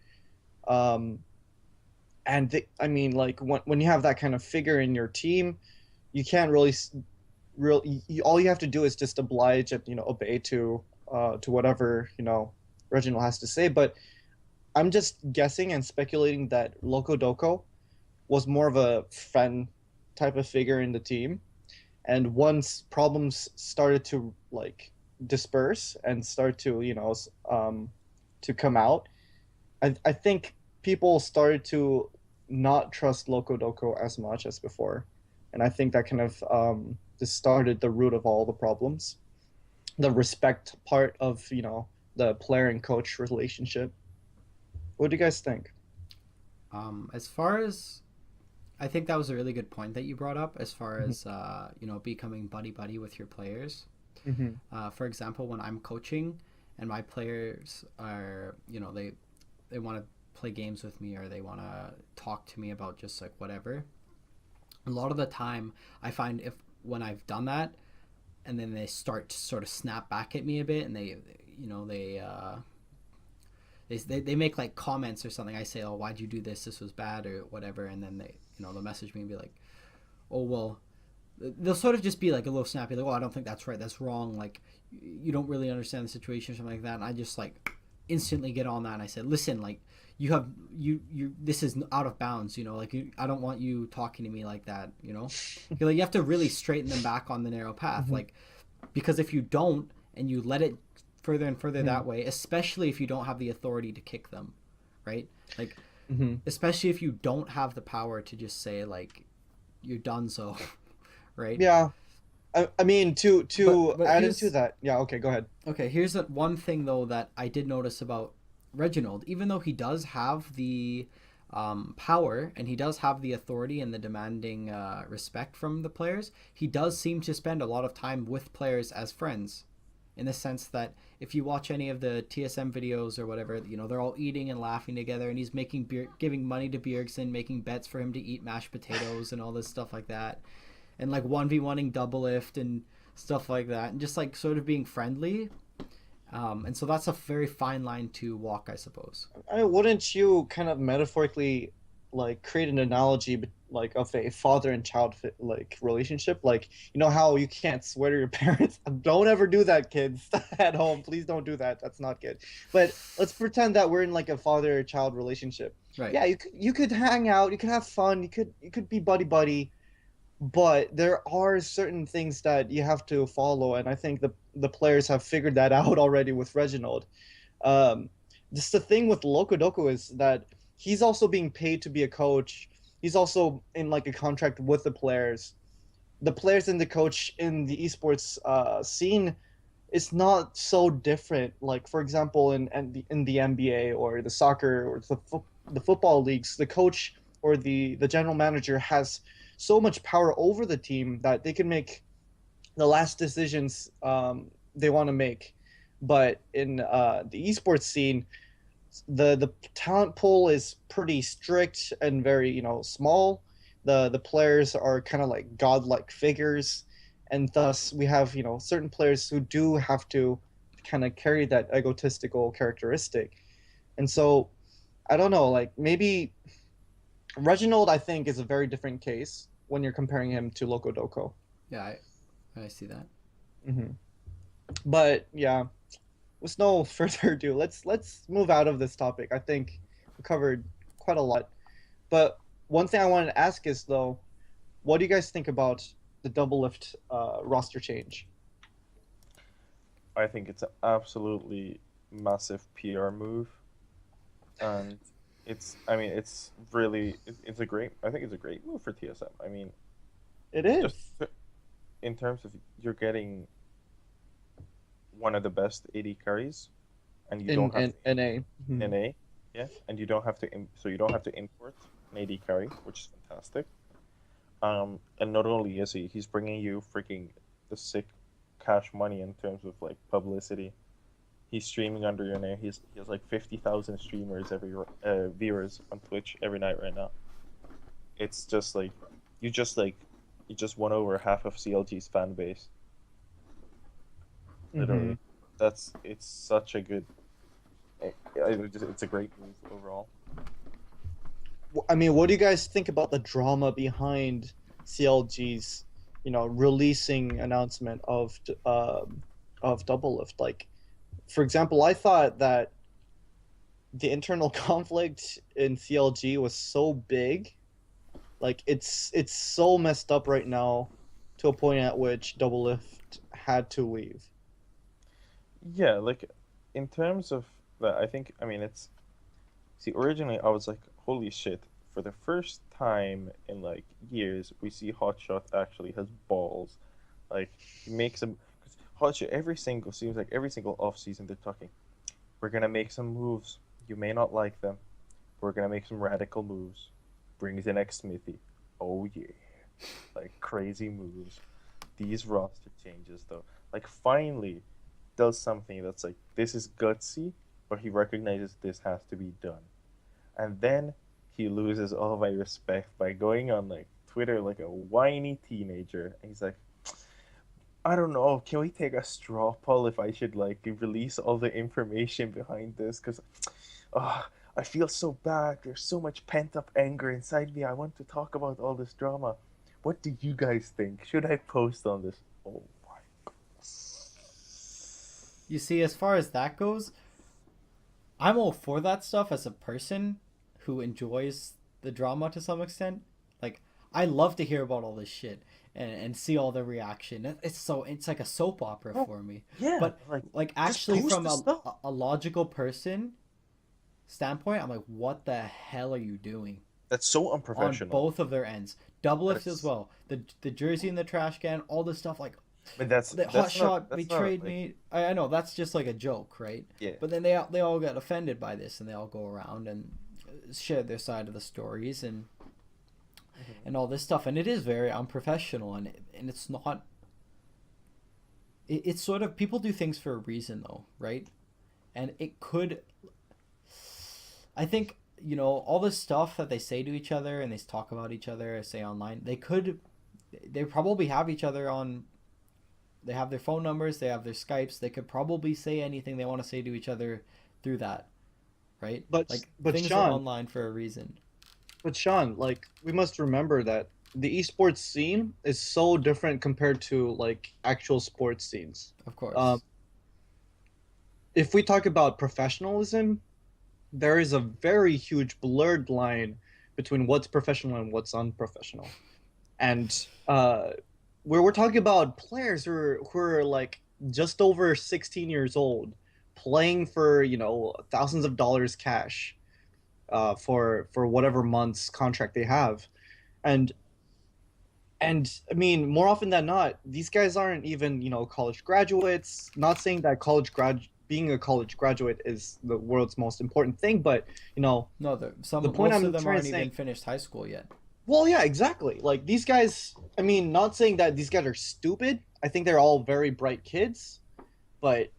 Um, I mean, like when you have that kind of figure in your team, you can't all you have to do is just oblige and obey to whatever Reginald has to say. But I'm just guessing and speculating that Loco Doco was more of a friend type of figure in the team, and once problems started to like disperse and start to to come out, I think people started to not trust Loco Doco as much as before, and I think that kind of just started the root of all the problems, the respect part of the player and coach relationship. What do you guys think? As far as I think that was a really good point that you brought up as far Hmm. as becoming buddy buddy with your players. Hmm. For example, when I'm coaching and my players are they want to play games with me or they want to talk to me about just like whatever. A lot of the time, I find if when I've done that and then they start to sort of snap back at me a bit and they make like comments or something. I say, "Oh, why'd you do this? This was bad," or whatever, and then they'll message me and be like, "Oh well." They'll sort of just be like a little snappy, like, "Oh, I don't think that's right. That's wrong. Like, you don't really understand the situation or something like that." And I just like instantly get on that and I said, "Listen, like, you have you this is out of bounds. Like I don't want you talking to me like that. You're like you have to really straighten them back on the narrow path, Hmm. like because if you don't and you let it further and further Hmm. that way, especially if you don't have the authority to kick them, right? Like Hmm. especially if you don't have the power to just say like you're done so, right? Yeah. I mean, to But add into here's that, yeah. Okay, go ahead. okay. Here's one thing though that I did notice about Reginald. Even though he does have the power and he does have the authority and the demanding respect from the players, he does seem to spend a lot of time with players as friends. In the sense that if you watch any of the TSM videos or whatever, you know they're all eating and laughing together, and he's making beer, giving money to Bjergsen, making bets for him to eat mashed potatoes and all this stuff like that, and like 1v1ing double lift and stuff like that, and just like sort of being friendly. And so that's a very fine line to walk, I suppose. Wouldn't you kind of metaphorically like create an analogy like of a father and child like relationship? Like you know how you can't swear to your parents. Don't ever do that, kids at home. Please don't do that. That's not good. But let's pretend that we're in like a father child relationship. Right. Yeah, you could hang out. You could have fun. You could be buddy buddy. But there are certain things that you have to follow, and I think the players have figured that out already with Reginald. Um, just the thing with Lokodoku is that he's also being paid to be a coach. He's also in like a contract with the players. The players and the coach in the esports scene is not so different. Like for example, in the NBA or the soccer or the football leagues, the coach or the general manager has so much power over the team that they can make the last decisions they want to make. But in the esports scene, the talent pool is pretty strict and very small. The players are kind of like godlike figures, and thus we have certain players who do have to kind of carry that egotistical characteristic. And so I don't know, like maybe Reginald I think is a very different case when you're comparing him to Loco Doco. Yeah, I see that. Hmm. But yeah, with no further ado, let's move out of this topic. I think we covered quite a lot. But one thing I wanted to ask is though, what do you guys think about the double lift roster change? I think it's an absolutely massive PR move, and I mean, it's really, it's a great. I think it's a great move for TSM. I mean, It just is in terms of you're getting one of the best AD carries, and you in don't have to NA. Mhm. NA, yeah, and you don't have to so you don't have to import an AD carry, which is fantastic. And not only is he's bringing you freaking the sick cash money in terms of like publicity. He's streaming under your name. He has like 50,000 streamers viewers on Twitch every night right now. It's just like you just like you just won over half of CLG's fan base. Hmm. Literally, it's such a good. It's a great move overall. I mean, what do you guys think about the drama behind CLG's, releasing announcement of Double Lift? Like, for example, I thought that the internal conflict in CLG was so big, like it's so messed up right now, to a point at which Double Lift had to leave. Yeah, like in terms of that, I mean it's see originally I was like, holy shit! For the first time in like years, we see Hotshot actually has balls. Like he makes some Hotshot every single off season they're talking. We're gonna make some moves. You may not like them. We're gonna make some radical moves. Brings in X Smithy. Oh yeah, like crazy moves. These roster changes though, like finally does something that's like this is gutsy, but he recognizes this has to be done. And then he loses all my respect by going on like Twitter like a whiny teenager. And he's like, I don't know, can we take a straw poll if I should like release all the information behind this? Because I feel so bad. There's so much pent up anger inside me. I want to talk about all this drama. What do you guys think? Should I post on this? Oh my. You see, as far as that goes, I'm all for that stuff as a person who enjoys the drama to some extent. Like, I love to hear about all this shit and see all the reaction. It's like a soap opera Oh, for me. yeah, But like like just actually post from the stuff. a logical person, standpoint, I'm like, what the hell are you doing That's so on unprofessional. both of their ends? Double That lift as is, well. The jersey in the trash can, all this stuff like but the hot shot betrayed me. I know that's just like a joke, right? yeah. But then they all got offended by this, and they all go around and share their side of the stories and all this stuff, and it is very unprofessional, and it's not. It's sort of people do things for a reason though, right? And it could. I think all this stuff that they say to each other and they talk about each other, say online. They probably have each other on. They have their phone numbers, they have their Skypes. They could probably say anything they want to say to each other through that, right? But Like but things are Sean, online for a reason, but Sean, like we must remember that the esports scene is so different compared to like actual sports scenes. of Um, course. if we talk about professionalism, there is a very huge blurred line between what's professional and what's unprofessional. And where we're talking about players who are like just over 16 years old, playing for thousands of dollars cash, for whatever month's contract they have, and I mean, more often than not, these guys aren't even college graduates. Not saying that being a college graduate is the world's most important thing, but you know No, the some point most of I'm them trying to aren't say. even finished high school yet. Well, yeah, exactly. Like these guys, I mean, not saying that these guys are stupid. I think they're all very bright kids, but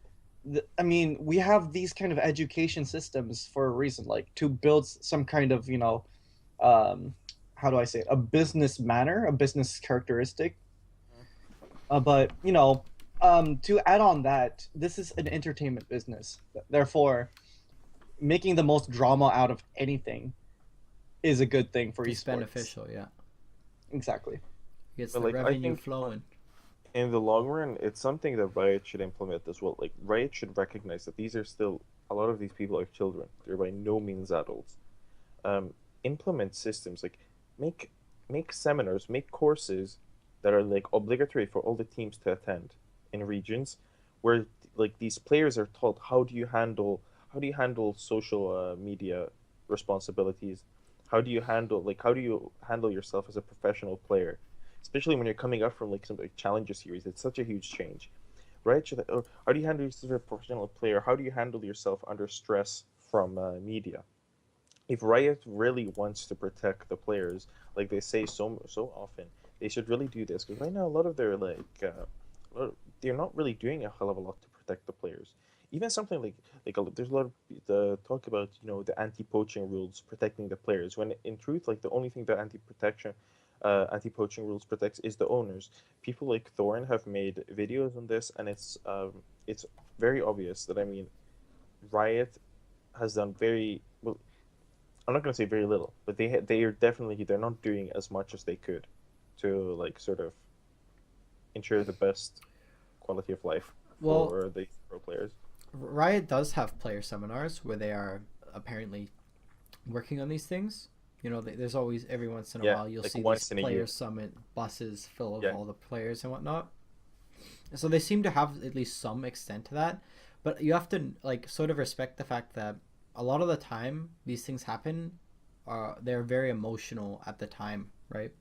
I mean, we have these kind of education systems for a reason, like to build some kind of, um, how do I say it, a business manner, a business characteristic. But to add on that, this is an entertainment business. Therefore, making the most drama out of anything is a good thing for It's esports. beneficial, yeah. Exactly. Gets But the like I revenue think flowing. in the long run, it's something that Riot should implement as well. Like Riot should recognize that these are still a lot of these people are children. They're by no means adults. Um, Implement systems like make make seminars, make courses that are like obligatory for all the teams to attend in regions, where like these players are taught how do you handle social media responsibilities, how do you handle yourself as a professional player, especially when you're coming up from like some like challenger series. It's such a huge change, right? Or how do you handle yourself as a professional player? How do you handle yourself under stress from media? If Riot really wants to protect the players, like they say so often, they should really do this because right now a lot of their they're not really doing a hell of a lot to protect the players. Even something there's a lot of the talk about the anti-poaching rules protecting the players when in truth like the only thing that anti-poaching rules protects is the owners. People like Thorn have made videos on this, and it's very obvious that Riot has done very well. I'm not going to say very little, but they're not doing as much as they could to like sort of ensure the best quality of life Well, for the pro players. Riot does have player seminars where they are apparently working on these things. There's always every once in a Yeah, while you'll like see these once in a player year. summit buses full of Yeah, all the players and whatnot. So they seem to have at least some extent to that, but you have to like sort of respect the fact that a lot of the time these things happen. They're very emotional at the time, right?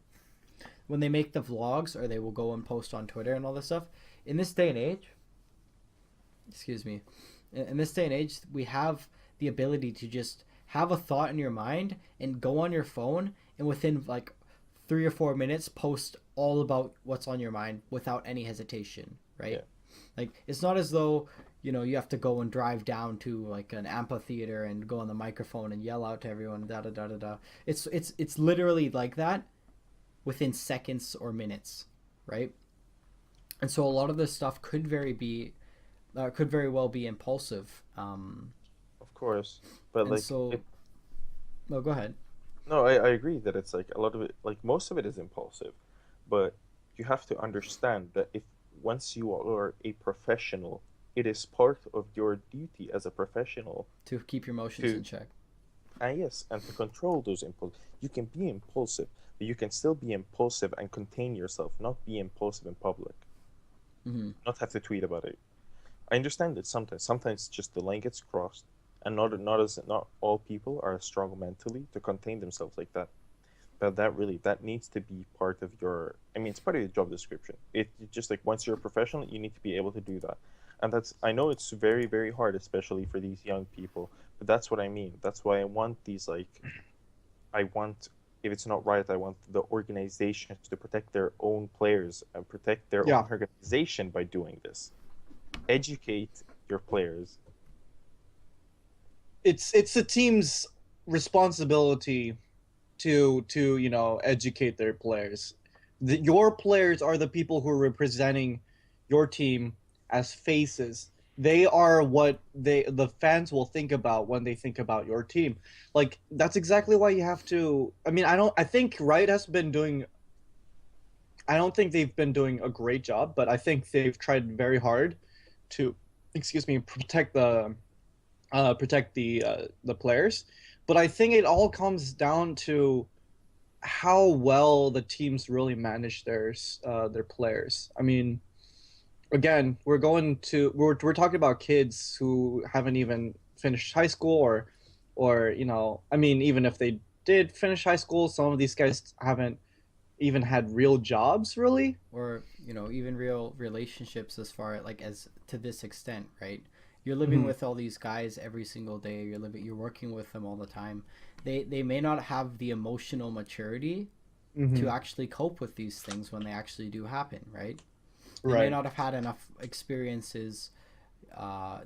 When they make the vlogs or they will go and post on Twitter and all this stuff. In this day and age, excuse me, in this day and age, we have the ability to just have a thought in your mind and go on your phone and within like 3 or 4 minutes post all about what's on your mind without any hesitation, yeah. right? Like it's not as though you have to go and drive down to like an amphitheater and go on the microphone and yell out to everyone da da da da da. It's literally like that within seconds or minutes, right? And so a lot of this stuff could very well be impulsive. Of course, but And like so, no, go ahead. no, I agree that it's like a lot of it, like most of it is impulsive, but you have to understand that if once you are a professional, it is part of your duty as a professional To keep your emotions to in check. yes, and to control those impulses. You can be impulsive, but you can still be impulsive and contain yourself, not be impulsive in public, Mm-hmm. not have to tweet about it. I understand that sometimes just the line gets crossed, and not all people are strong mentally to contain themselves like that. But that needs to be part of your. I mean, it's part of your job description. It just like once you're a professional, you need to be able to do that, and that's I know it's very very hard, especially for these young people. But that's what I mean. That's why I want these like I want if it's not right, I want the organizations to protect their own players and protect their own Yeah, organization by doing this. Educate your players. it's the team's responsibility to educate their players. Your players are the people who are representing your team as faces. They are what the fans will think about when they think about your team. Like that's exactly why you have to. I mean, I think Riot has been doing. I don't think they've been doing a great job, but I think they've tried very hard to, excuse me, protect the players. But I think it all comes down to how well the teams really manage their players. I mean, again, we're talking about kids who haven't even finished high school, or I mean, even if they did finish high school, some of these guys haven't even had real jobs really. Or even real relationships, as far like as to this extent, right? You're living Hmm. with all these guys every single day. You're working with them all the time. They may not have the emotional maturity to Hmm. actually cope with these things when they actually do happen, right? They may Right. not have had enough experiences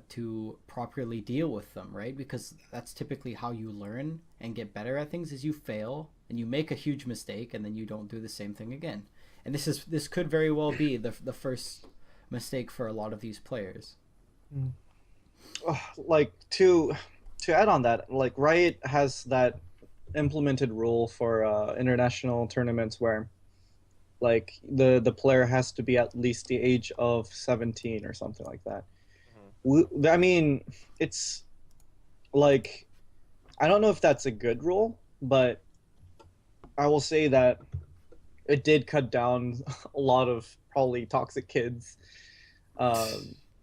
to properly deal with them, right? Because that's typically how you learn and get better at things, is you fail and you make a huge mistake and then you don't do the same thing again. And this could very well be the first mistake for a lot of these players. Like to add on that, like Riot has that implemented rule for international tournaments where like the player has to be at least the age of 17 or something like that. Mhm. I mean, it's like I don't know if that's a good rule, but I will say that it did cut down a lot of probably toxic kids.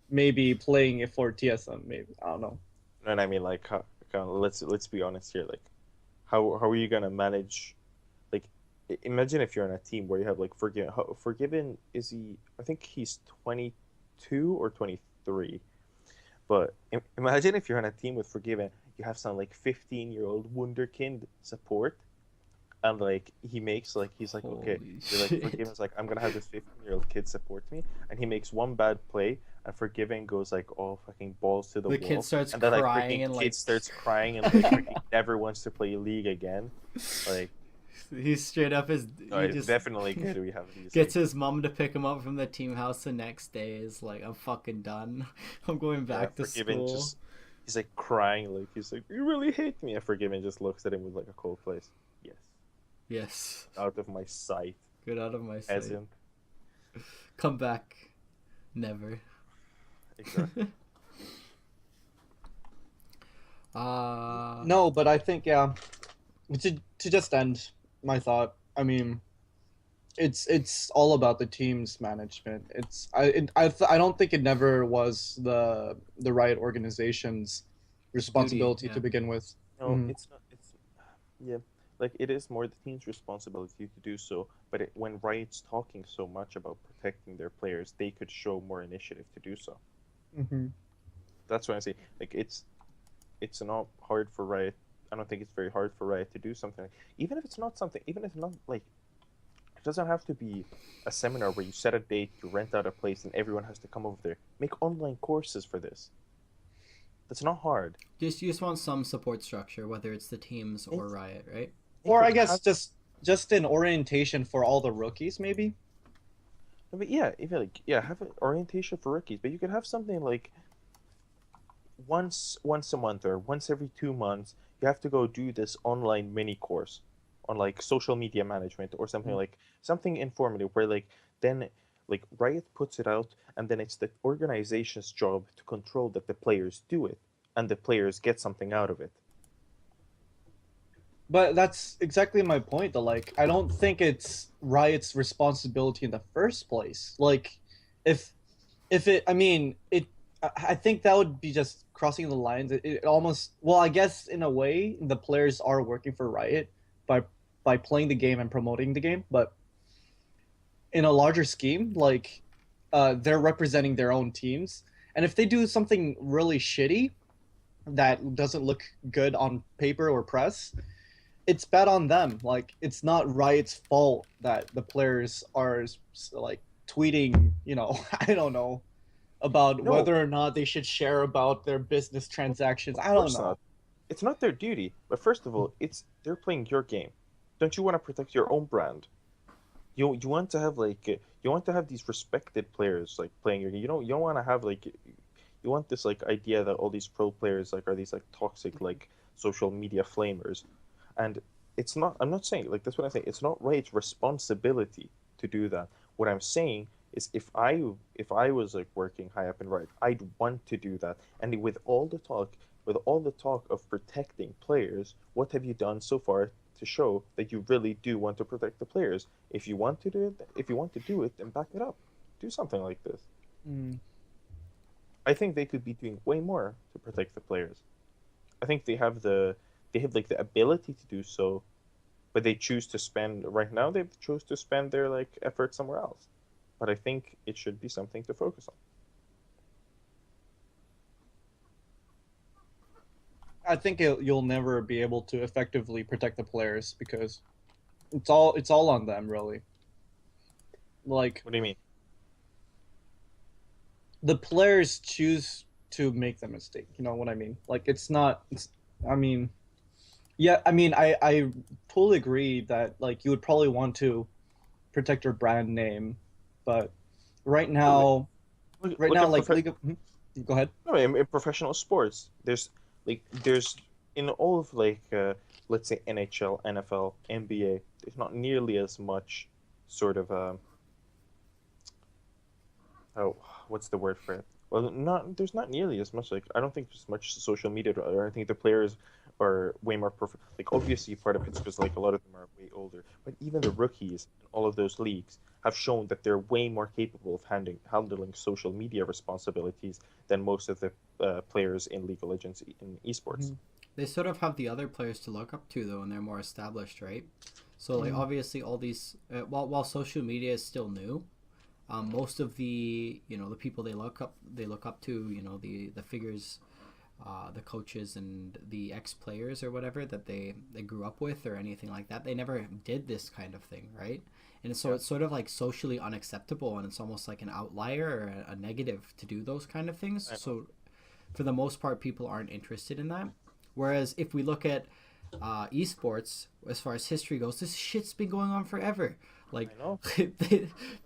Maybe playing it for TSM, maybe I don't know. And I mean, like, let's be honest here. Like, how are you gonna manage? Like, imagine if you're on a team where you have like Forgiven. Forgiven is he? I think he's 22 or 23. But imagine if you're on a team with Forgiven, you have some like 15-year-old wunderkind support, and like he makes like he's like okay, Holy you're like shit. Forgiven's like I'm gonna have this 15-year-old kid support me, and he makes one bad play, and Forgiven goes like all fucking balls to the The kid wall, starts and then like crying freaking and kid like starts crying and like freaking never wants to play league again. Like, he's straight up his no, he it's just definitely good we have these gets like his mom to pick him up from the team house the next day. Is like, I'm fucking done. I'm going yeah, back to Forgiven school. just he's like crying like he's like you really hate me, and Forgiven just looks at him with like a cold face. Yes, Yes. out of my sight, Get out of my sight. peasant. Come back. Never. Exactly. uh No, but I think yeah. To just end my thought, I mean, it's all about the team's management. I don't think it never was the Riot organization's duty, responsibility yeah. to begin with. No, Hmm. it's not. It's yeah, like it is more the team's responsibility to do so. But when Riot's talking so much about protecting their players, they could show more initiative to do so. Hmm. That's why I say like it's not hard for Riot. I don't think it's very hard for Riot to do something. Even if it's not something, even if not like it doesn't have to be a seminar where you set a date, you rent out a place, and everyone has to come over there. Make online courses for this. That's not hard. You just want some support structure, whether it's the teams Make or Riot, right? Or I it guess have just an orientation for all the rookies, maybe. But yeah, even like yeah, have an orientation for rookies, but you could have something like once a month or once every 2 months, you have to go do this online mini course on like social media management or something like something informative where like then like Riot puts it out and then it's the organization's job to control that the players do it and the players get something out of it. But that's exactly my point. Though, like, I don't think it's Riot's responsibility in the first place. Like, if if it, I mean, it. I think that would be just crossing the lines. It almost, well, I guess in a way the players are working for Riot by playing the game and promoting the game, but in a larger scheme, like they're representing their own teams, and if they do something really shitty that doesn't look good on paper or press, it's bad on them. Like it's not Riot's fault that the players are like tweeting, I don't know, about No, whether or not they should share about their business transactions. of I don't course know. not. It's not their duty. But first of all, it's they're playing your game. Don't you want to protect your own brand? You want to have you want to have these respected players like playing your game. You don't want to have you want this like idea that all these pro players like are these like toxic like social media flamers, and it's not. I'm not saying like that's what I'm saying. It's not Right's responsibility to do that. What I'm saying is if I was like working high up in Riot, I'd want to do that. And with all the talk of protecting players, what have you done so far to show that you really do want to protect the players? If you want to do it, if you want to do it, then back it up. Do something like this. Mm. I think they could be doing way more to protect the players. I think they have like the ability to do so, but they choose to spend right now they chose to spend their like effort somewhere else. But I think it should be something to focus on. I think you'll never be able to effectively protect the players because it's all on them really. Like What do you mean? the players choose to make the mistake. You know what I mean? Like it's not. I mean, yeah. I mean, I totally agree that like you would probably want to protect your brand name, but right No, now, right look now, at like League of. Go ahead. no, in professional sports. There's in all of let's say NHL, NFL, NBA. There's not nearly as much sort of oh, what's the word for it? Well, not there's not nearly as much. Like I don't think there's much social media. Or I think the players are way more perfect. Like obviously, part of it's because like a lot of them are way older. But even the rookies in all of those leagues have shown that they're way more capable of handling social media responsibilities than most of the players in League of Legends in esports. Mhm. They sort of have the other players to look up to though, and they're more established, right? So like Mm. obviously all these while social media is still new, most of the the people they look up to, the figures, the coaches and the ex players or whatever that they grew up with or anything like that, they never did this kind of thing, right? And so Yeah, it's sort of like socially unacceptable, and it's almost like an outlier or a negative to do those kind of things. I know. So for the most part, people aren't interested in that. Whereas if we look at esports, as far as history goes, this shit's been going on forever. Like, I know.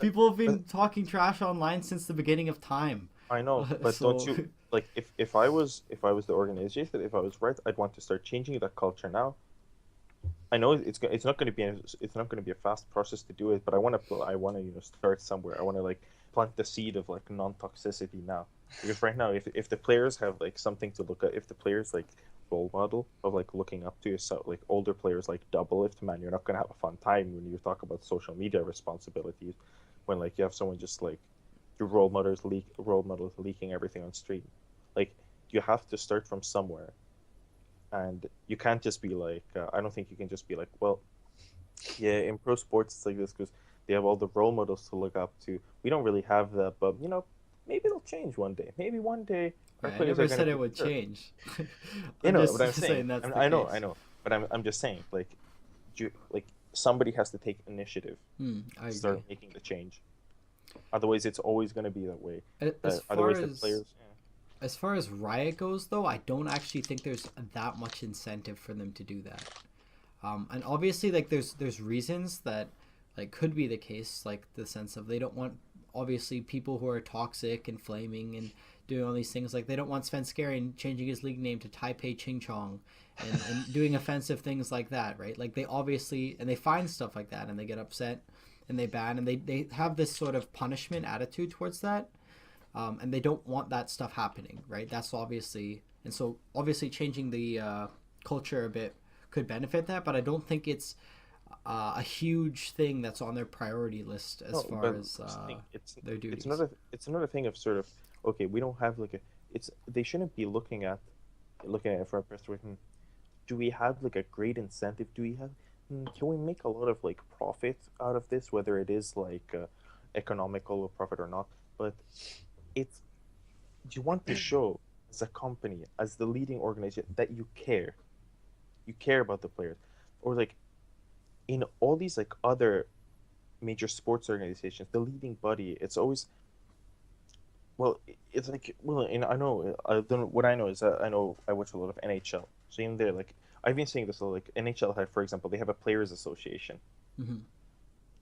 people have But been talking trash online since the beginning of time. I know, but don't So, you like if I was the organization, if I was right, I'd want to start changing that culture now. I know it's not going to be it's not going to be a fast process to do it, but I want to start somewhere. I want to like plant the seed of like non-toxicity now. Because right now, if the players have like something to look at, if the players like role model of like looking up to, so like older players like double man, you're not going to have a fun time when you talk about social media responsibilities. When like you have someone just like your role models leaking everything on stream. Like you have to start from somewhere, and you can't just be like I don't think you can just be like, well, yeah, in pro sports it's like this because they have all the role models to look up to. We don't really have that, but maybe it'll change one day. Maybe one day our yeah, I players are never going to said be it would better. change. You I'm know just what I'm saying. saying that's the I case. know, but I'm just saying like somebody has to take initiative I to agree. start making the change. Otherwise, it's always going to be that way. As far Otherwise, the as players. as far as Riot goes, though, I don't actually think there's that much incentive for them to do that. And obviously, like there's reasons that like could be the case, like the sense of they don't want obviously people who are toxic and flaming and doing all these things. Like they don't want Svenskeren changing his league name to Taipei Ching Chong and doing offensive things like that, right? Like they obviously and they find stuff like that and they get upset and they ban and they have this sort of punishment attitude towards that, and they don't want that stuff happening, right? That's obviously and so obviously changing the culture a bit could benefit that, but I don't think it's a huge thing that's on their priority list as No, far but as just think their it's duties. not a thing of sort of okay, we don't have like a, it's they shouldn't be looking at it from a perspective. Do we have like a great incentive? Do we have, can we make a lot of like profit out of this, whether it is like economical or profit or not? But it's, you want to show as a company, as the leading organization, that you care about the players, or like in all these like other major sports organizations, the leading body, it's always, well, it's like, well, and I know, I don't, what I know is that I know I watch a lot of NHL. So in there, like I've been saying this, like NHL have, for example, they have a players association. Hmm.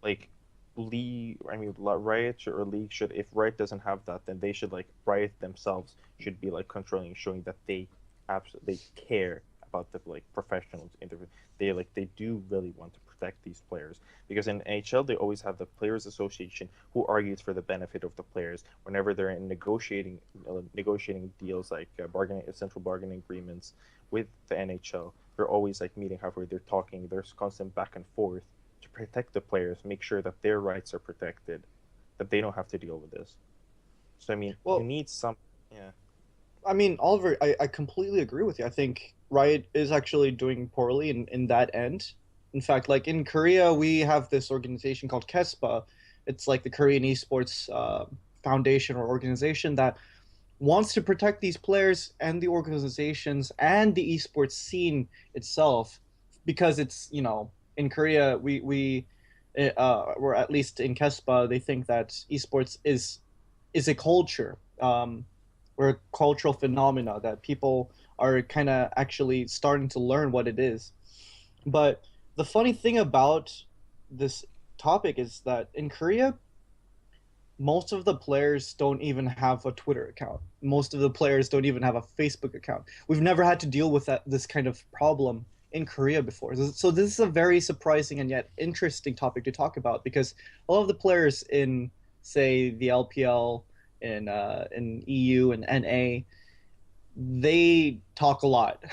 Like league, I mean, Riot or league should, if Riot doesn't have that, then they should, like Riot themselves should be like controlling, showing that they absolutely care about the like professionals in the, they do really want to protect these players, because in NHL they always have the players association who argues for the benefit of the players whenever they're in negotiating deals, like bargaining, central bargaining agreements with the NHL. They're always like meeting halfway, they're talking, there's constant back and forth to protect the players, make sure that their rights are protected, that they don't have to deal with this. So I mean, you Well, need some, yeah, I mean, Oliver, I completely agree with you. I think Riot is actually doing poorly in that end. In fact, like in Korea, we have this organization called KESPA. It's like the Korean Esports Foundation or organization that wants to protect these players and the organizations and the esports scene itself, because it's, in Korea or at least in KESPA, they think that esports is a culture, or a cultural phenomena that people are kind of actually starting to learn what it is. But the funny thing about this topic is that in Korea, most of the players don't even have a Twitter account. Most of the players don't even have a Facebook account. We've never had to deal with this kind of problem in Korea before. So this is a very surprising and yet interesting topic to talk about, because all of the players in, say, the LPL, in EU and NA, they talk a lot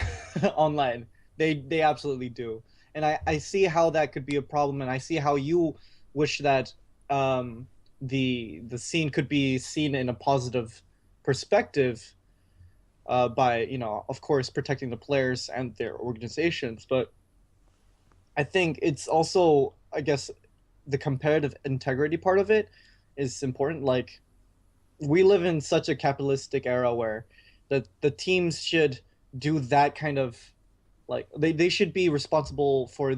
online. They absolutely do. And I see how that could be a problem, and I see how you wish that the scene could be seen in a positive perspective, by, of course, protecting the players and their organizations. But I think it's also, I guess, the competitive integrity part of it is important. Like, we live in such a capitalistic era where the teams should do that kind of, like, they should be responsible for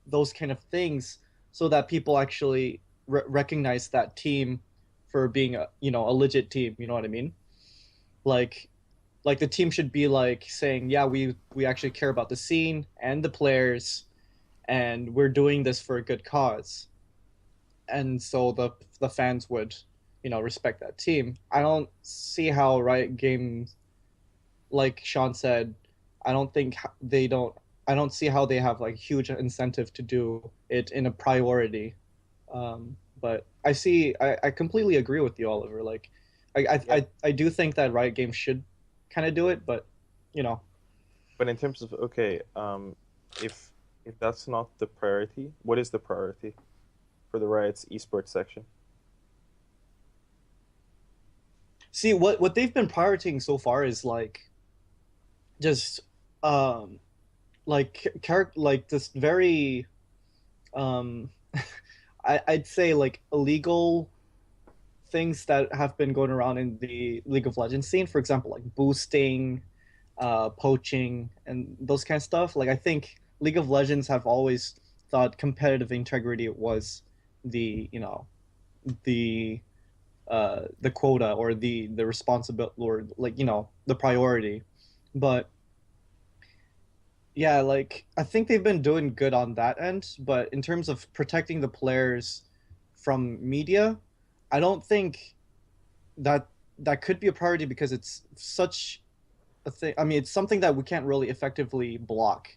those kind of things, so that people actually recognize that team for being a legit team. You know what I mean? Like like the team should be like saying, yeah, we actually care about the scene and the players, and we're doing this for a good cause. And so the fans would, respect that team. I don't see how Riot Games, like Sean said, I don't think they don't. I don't see how they have like huge incentive to do it in a priority. But I completely agree with you, Oliver. Like, yeah. I do think that Riot Games should kind of do it, but you know, But in terms of, okay, if if that's not the priority, what is the priority for the Riot's esports section? see what they've been prioritizing so far is like just um like character, like this very um I'd say like illegal things that have been going around in the League of Legends scene. For example, like boosting, poaching, and those kind of stuff. Like, I think League of Legends have always thought competitive integrity was the you know the quota, or the responsibility, or like, the priority. But yeah, like I think they've been doing good on that end, but in terms of protecting the players from media, I don't think that that could be a priority, because it's such a thing. I mean, it's something that we can't really effectively block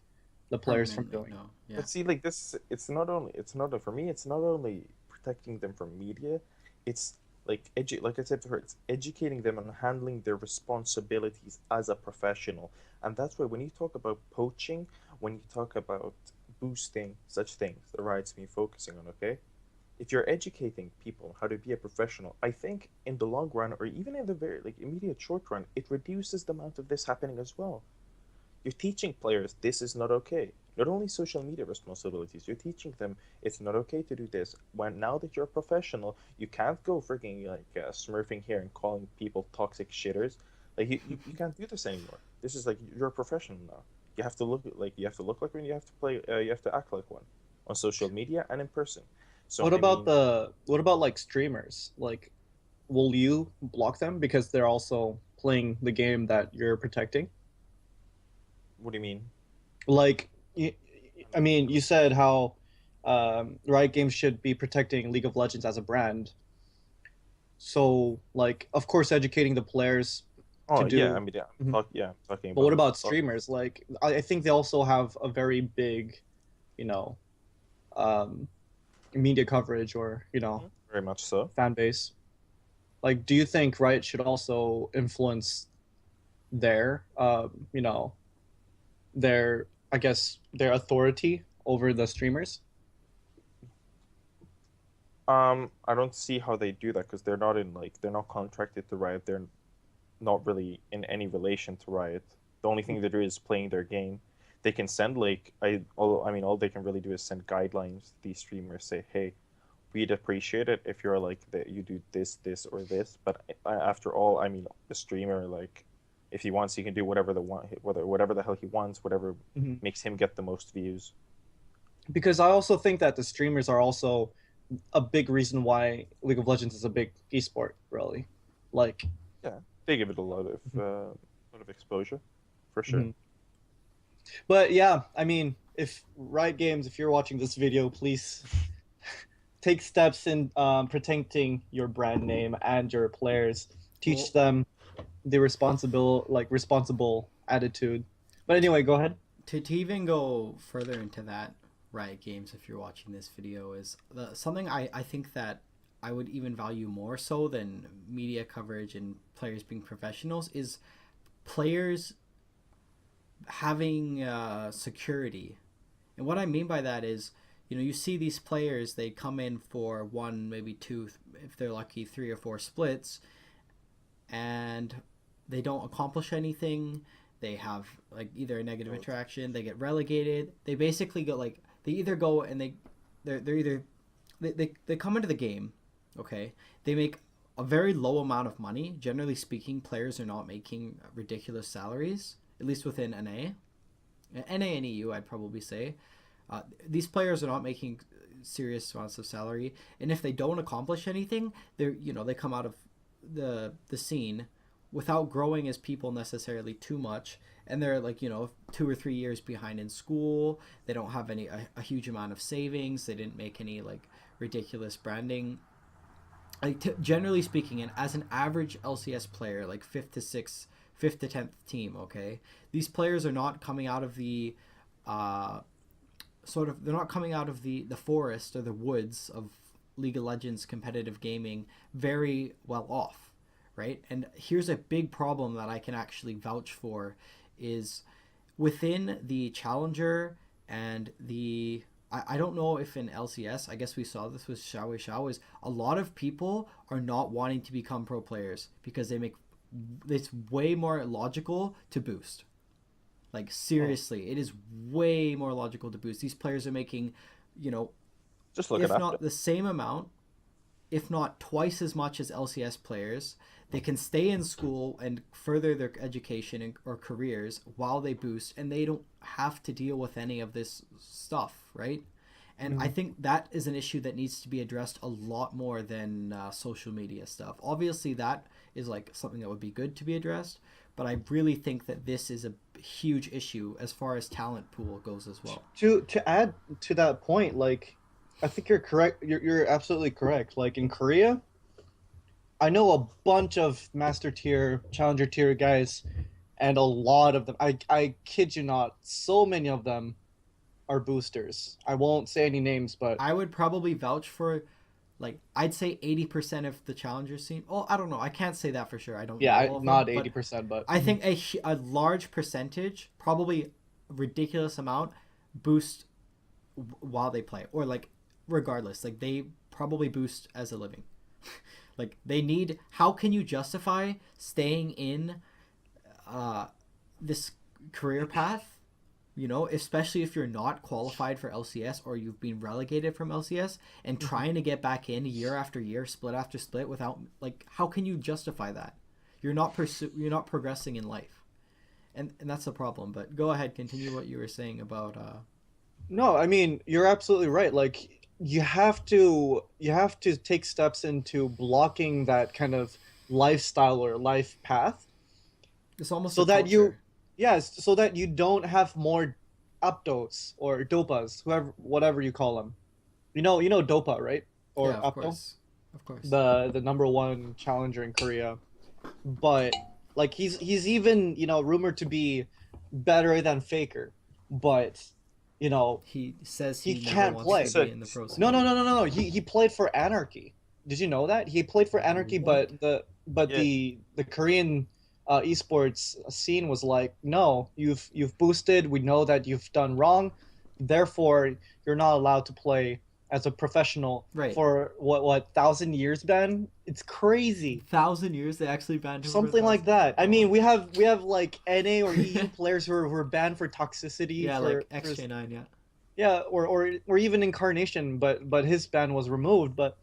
the players from Permanently, doing. no. Yeah. But see, like this, it's not only, it's not, for me, it's not only protecting them from media, it's like I said to her, it's educating them on handling their responsibilities as a professional. And that's why when you talk about poaching, when you talk about boosting, such things, the Riot's been focusing on, okay? if you're educating people how to be a professional, I think in the long run, or even in the very like immediate short run, it reduces the amount of this happening as well. You're teaching players this is not okay. Not only social media responsibilities, you're teaching them it's not okay to do this. When now that you're a professional, you can't go freaking like smurfing here and calling people toxic shitters. Like you can't do this anymore. This is like you're a professional now. You have to look like one. You have to play. You have to act like one on social media and in person. So I mean, what about like streamers? Like, will you block them because they're also playing the game that you're protecting? what do you mean? Like, I I mean, mean, you said how Riot Games should be protecting League of Legends as a brand. So, like, of course, educating the players to oh yeah, I do. mean, Mhm. I'm talking But what about about talking. streamers? Like, I think they also have a very big, you know, um, media coverage or Very much so. fan base. Like, do you think Riot should also influence their, their, I guess, their authority over the streamers? I don't see how they do that because they're not contracted to Riot. They're not really in any relation to Riot. The only thing they do is playing their game. They can send I mean, all they can really do is send guidelines to these streamers. Say, hey, we'd appreciate it if you're like that you do this, this, or this. But after all, I mean, the streamer like, if he wants, he can do whatever the hell he wants, whatever Mhm. makes him get the most views. Because I also think that the streamers are also a big reason why League of Legends is a big esport, really. Like, Yeah, they give it mhm, lot of exposure, for sure. mhm. But yeah, I mean, if Riot Games, if you're watching this video, please take steps in protecting your brand name and your players. Teach Well, them the responsible attitude. But anyway, go ahead. to even go further into that, Riot Games, if you're watching this video, is something I think that I would even value more so than media coverage and players being professionals is players having security. And what I mean by that is, you see these players, they come in for one, maybe two, if they're lucky, three or four splits, and they don't accomplish anything. They have like either a negative Good. interaction, they get relegated. They basically go like they either go and they're either they come into the game, okay? They make a very low amount of money. Generally speaking, players are not making ridiculous salaries, at least within NA and EU, I'd probably say. These players are not making serious amounts of salary, and if they don't accomplish anything, they come out of the scene without growing as people necessarily too much, and they're like 2 or 3 years behind in school. They don't have a huge amount of savings. They didn't make any like ridiculous branding. Like generally speaking, and as an average LCS player, like fifth to 10th team, okay, these players are not coming out of the uh, they're not coming out of the forest or the woods of League of Legends competitive gaming very well off, right? And here's a big problem that I can actually vouch for is within the challenger and I don't know if in LCS, I guess we saw this with Xiao Xiao, is a lot of people are not wanting to become pro players because it's way more logical to boost. Like Hmm. seriously, it is way more logical to boost. These players are making, you know, Just look at if Apta. not the same amount, if not twice as much as LCS players. They can stay in school and further their education or careers while they boost, and they don't have to deal with any of this stuff, right? And I Mhm. think that is an issue that needs to be addressed a lot more than social media stuff. Obviously, that is like something that would be good to be addressed, but I really think that this is a huge issue as far as talent pool goes as well. To add to that point, like, I think you're correct. You're absolutely correct. Like in Korea, I know a bunch of master tier, challenger tier guys, and a lot of them. I kid you not, so many of them are boosters. I won't say any names, but I would probably vouch for like I'd say 80% of the challenger scene. Oh, I don't know. I can't say that for sure. I don't know yeah, all of them, not but 80%, but I think a large percentage, probably a ridiculous amount, boost while they play or like regardless. Like they probably boost as a living. Like they need. How can you justify staying in this career path? You know, especially if you're not qualified for LCS or you've been relegated from LCS and trying to get back in year after year, split after split without like, how can you justify that? You're not progressing in life, and that's the problem. But go ahead, continue what you were saying about. No, I mean, you're absolutely right. Like you have to take steps into blocking that kind of lifestyle or life path It's almost so a that you culture. yes, so that you don't have more updos or dopas, whoever whatever you call them. You know dopa, right? Yeah, Or of updo? course, of course. The number one challenger in Korea. But like he's even, rumored to be better than Faker. But, you know, He says he he never can't wants He to play. be said in the pro No, scene. no, no, no, no, no. He played for Anarchy. Did you know that? He played for Anarchy, What? but but yeah, the Korean esports scene was like, no, you've boosted. We know that you've done wrong, therefore you're not allowed to play as a professional Right. for what 1,000 years, Ben. It's crazy. 1,000 years they actually banned him for a Something like thousand. that. I mean, Oh. we have like NA or EU players who are banned for toxicity Yeah, for like XJ9. Yeah. yeah, or even Incarnation, but his ban was removed. But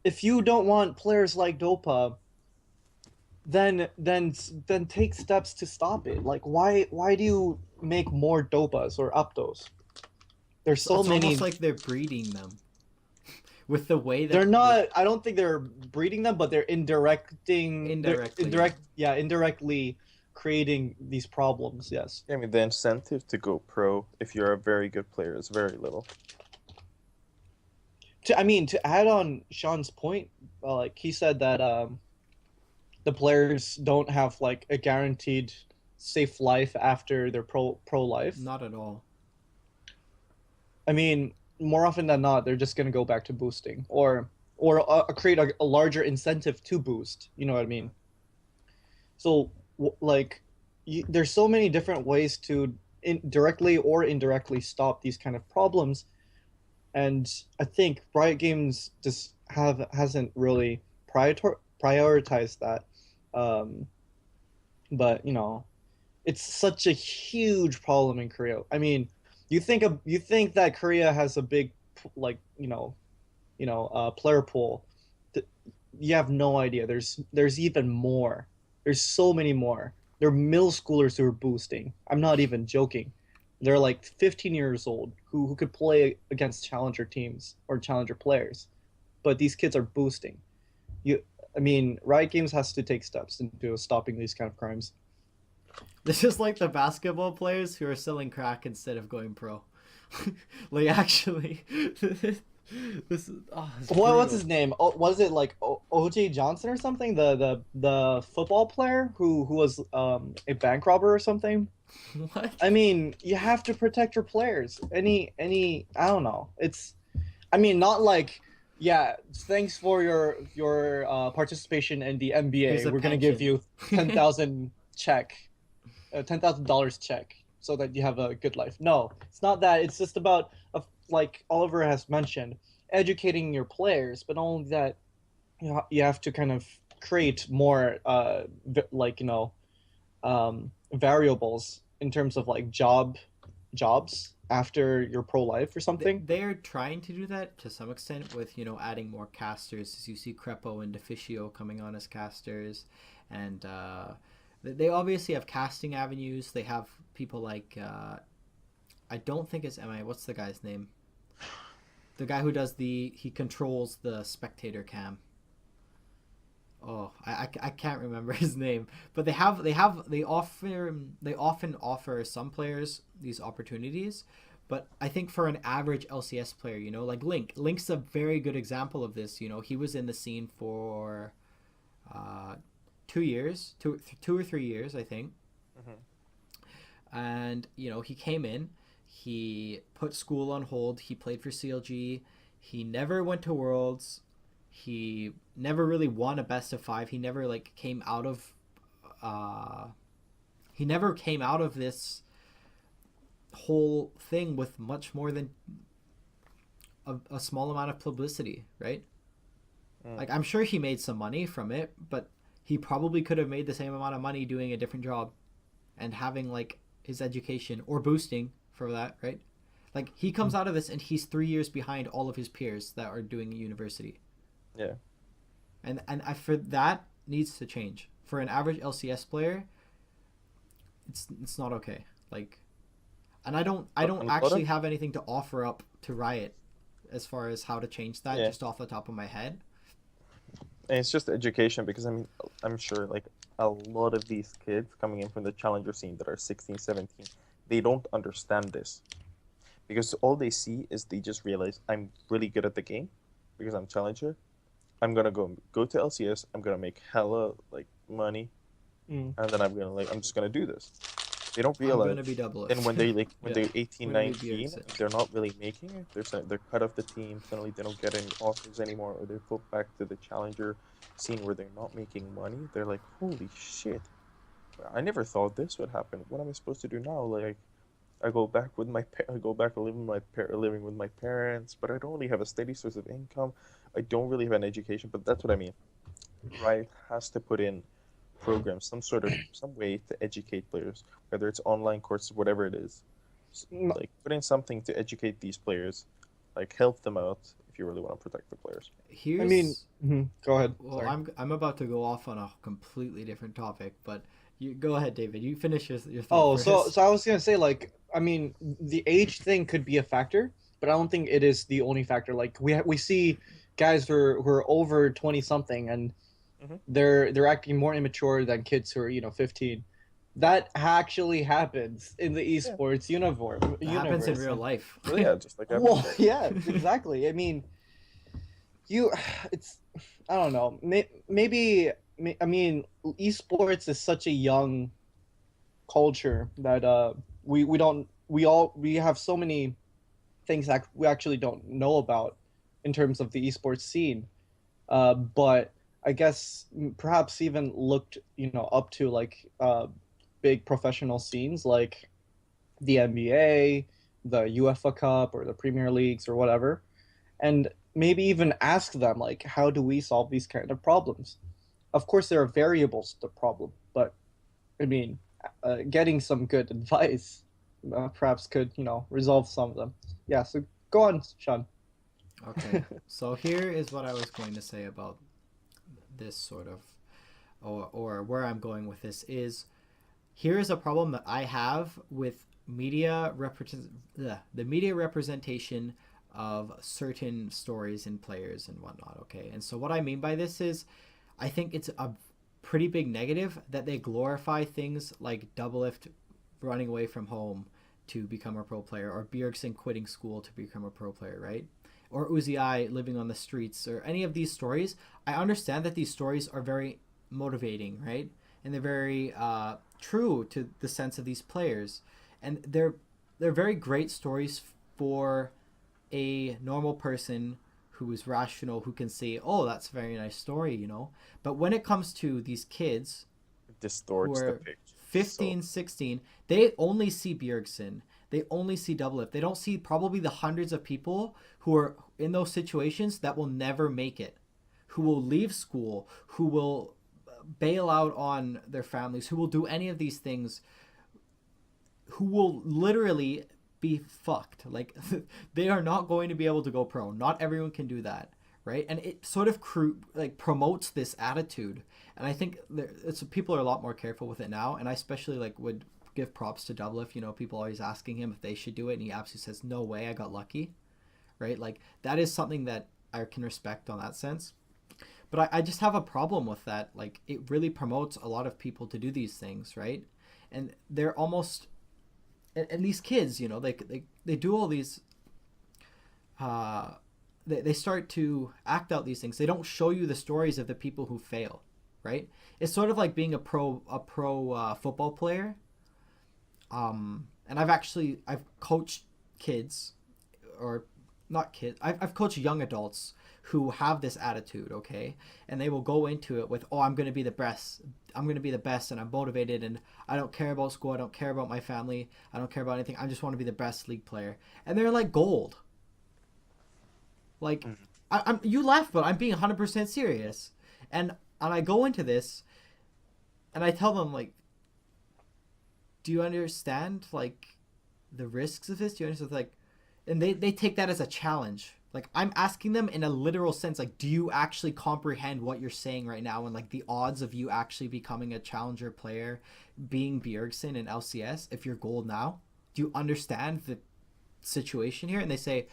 if you don't want players like Dopa, then take steps to stop it. Like why do you make more Dopas or Uptos? There's so It's almost many. like they're breeding them with the way They're that the not. I don't think they're breeding them, but they're indirecting. They're indirectly. Yeah. indirectly creating these problems. Yes. I mean, the incentive to go pro if you're a very good player is very little. To add on Sean's point, like he said that the players don't have like a guaranteed safe life after their pro life. Not at all. I mean, more often than not, they're just gonna go back to boosting or create a larger incentive to boost. You know what I mean? So like, there's so many different ways to directly or indirectly stop these kind of problems, and I think Riot Games just hasn't really prioritized that. Um, but it's such a huge problem in Korea. I mean, you think that Korea has a big like player pool. Th- You have no idea. There's even more. There's so many more. There are middle schoolers who are boosting. I'm not even joking. They're like 15 years old who could play against challenger teams or challenger players, but these kids are boosting. You, I mean, Riot Games has to take steps into stopping these kind of crimes. This is like the basketball players who are selling crack instead of going pro. Like actually, this is it's What's brutal. his name? Was it like OJ Johnson or something? The football player who was a bank robber or something? What? I mean, you have to protect your players. Any I don't know. I mean, not like, yeah, thanks for your participation in the Here's NBA. a We're gonna give pension. you 10,000 check, $10,000 check, so that you have a good life. No, it's not that. It's just about, like Oliver has mentioned, educating your players. But not only that, you have to kind of create more like variables in terms of like jobs after your pro life or something. They're trying to do that to some extent with adding more casters. As you see Crepo and Deficio coming on as casters, and they obviously have casting avenues. They have people like I don't think it's MI. What's the guy's name? The guy who does he controls the spectator cam. Oh, I can't remember his name, but they often offer some players these opportunities, but I think for an average LCS player, like Link's a very good example of this. He was in the scene for 2 years, 2 or 3 years, I think, Mhm. and he came in, he put school on hold, he played for CLG, he never went to Worlds, he never really won a best of five. He never came out of this whole thing with much more than a small amount of publicity, right? Mm. Like I'm sure he made some money from it, but he probably could have made the same amount of money doing a different job and having like his education or boosting for that, right? Like he comes out of this and he's 3 years behind all of his peers that are doing university, Yeah. and for that needs to change. For an average LCS player, it's not okay. Like, and I don't And actually have anything to offer up to Riot as far as how to change that yeah, just off the top of my head. and it's just education because I mean, I'm sure like a lot of these kids coming in from the challenger scene that are 16, 17, they don't understand this because all they see is they just realize I'm really good at the game because I'm challenger. I'm gonna go to LCS. I'm gonna make hella like money, Mm. and then I'm just gonna do this. They don't I'm realize. gonna be double Then F. when they like when Yeah, they're 18, I'm gonna be 19, Bjergsen. they're not really making it. They're cut off the team. Suddenly they don't get any offers anymore, or they're put back to the challenger scene where they're not making money. They're like, holy shit! I never thought this would happen. What am I supposed to do now? Like, I go back and live with living with my parents, but I don't really have a steady source of income. I don't really have an education, but that's what I mean. Riot has to put in programs, some way to educate players, whether it's online courses, whatever it is. No, Like put in something to educate these players, like help them out if you really want to protect the players. I mean, Here's go ahead. well, Sorry. I'm about to go off on a completely different topic, but you go ahead, David. You finish your thought Oh, so first. so I was gonna say like I mean the age thing could be a factor, but I don't think it is the only factor. Like we see guys who are over 20 something and Hmm. they're acting more immature than kids who are 15. That actually happens in the Yeah, esports That happens in universe. real And, life. well, yeah, just like well, happens. yeah, exactly. I mean, you it's I don't know. Maybe I mean esports is such a young culture that we don't we have so many things that we actually don't know about in terms of the esports scene. But I guess perhaps even looked up to like big professional scenes like the NBA, the UEFA Cup, or the Premier Leagues or whatever, and maybe even ask them like how do we solve these kind of problems. Of course there are variables to the problem, but I mean, getting some good advice perhaps could, resolve some of them. Yeah, so go on, Sean. Okay, so here is what I was going to say about this sort of, or where I'm going with this is here is a problem that I have with the media representation of certain stories and players and whatnot. Okay, and so what I mean by this is, I think it's a pretty big negative that they glorify things like Doublelift running away from home to become a pro player, or Bjergsen quitting school to become a pro player, right? Or Uzi living on the streets, or any of these stories. I understand that these stories are very motivating, right? And they're very true to the sense of these players, and they're very great stories for a normal person who is rational, who can say, "Oh, that's a very nice story," you know. But when it comes to these kids It who distorts the are picture. So 15, 16, they only see Bjergsen. They only see Doublelift. They don't see probably the hundreds of people who are in those situations that will never make it, who will leave school, who will bail out on their families, who will do any of these things, who will literally be fucked. Like they are not going to be able to go pro. Not everyone can do that, right? And it sort of like promotes this attitude. And I think people are a lot more careful with it now. And I especially like would give props to Doublelift. You know, people always asking him if they should do it, and he absolutely says, "No way, I got lucky." Right? Like that is something that I can respect on that sense. But I just have a problem with that. Like it really promotes a lot of people to do these things, right? And they're almost at least kids, you know, they do all these uh they start to act out these things. They don't show you the stories of the people who fail, right? It's sort of like being a pro football player. And I've coached kids, or not kids. I've coached young adults who have this attitude, okay? And they will go into it with, "Oh, I'm going to be the best. I'm going to be the best, and I'm motivated, and I don't care about school. I don't care about my family. I don't care about anything. I just want to be the best league player." And they're like gold. Like, Mhm. I'm you laugh, but I'm being 100% serious. And I go into this and I tell them like, do you understand like the risks of this? Do you understand like, and they take that as a challenge. Like I'm asking them in a literal sense, like, do you actually comprehend what you're saying right now, and like the odds of you actually becoming a challenger player, being Bjergsen in LCS if you're gold now? Do you understand the situation here? And they say,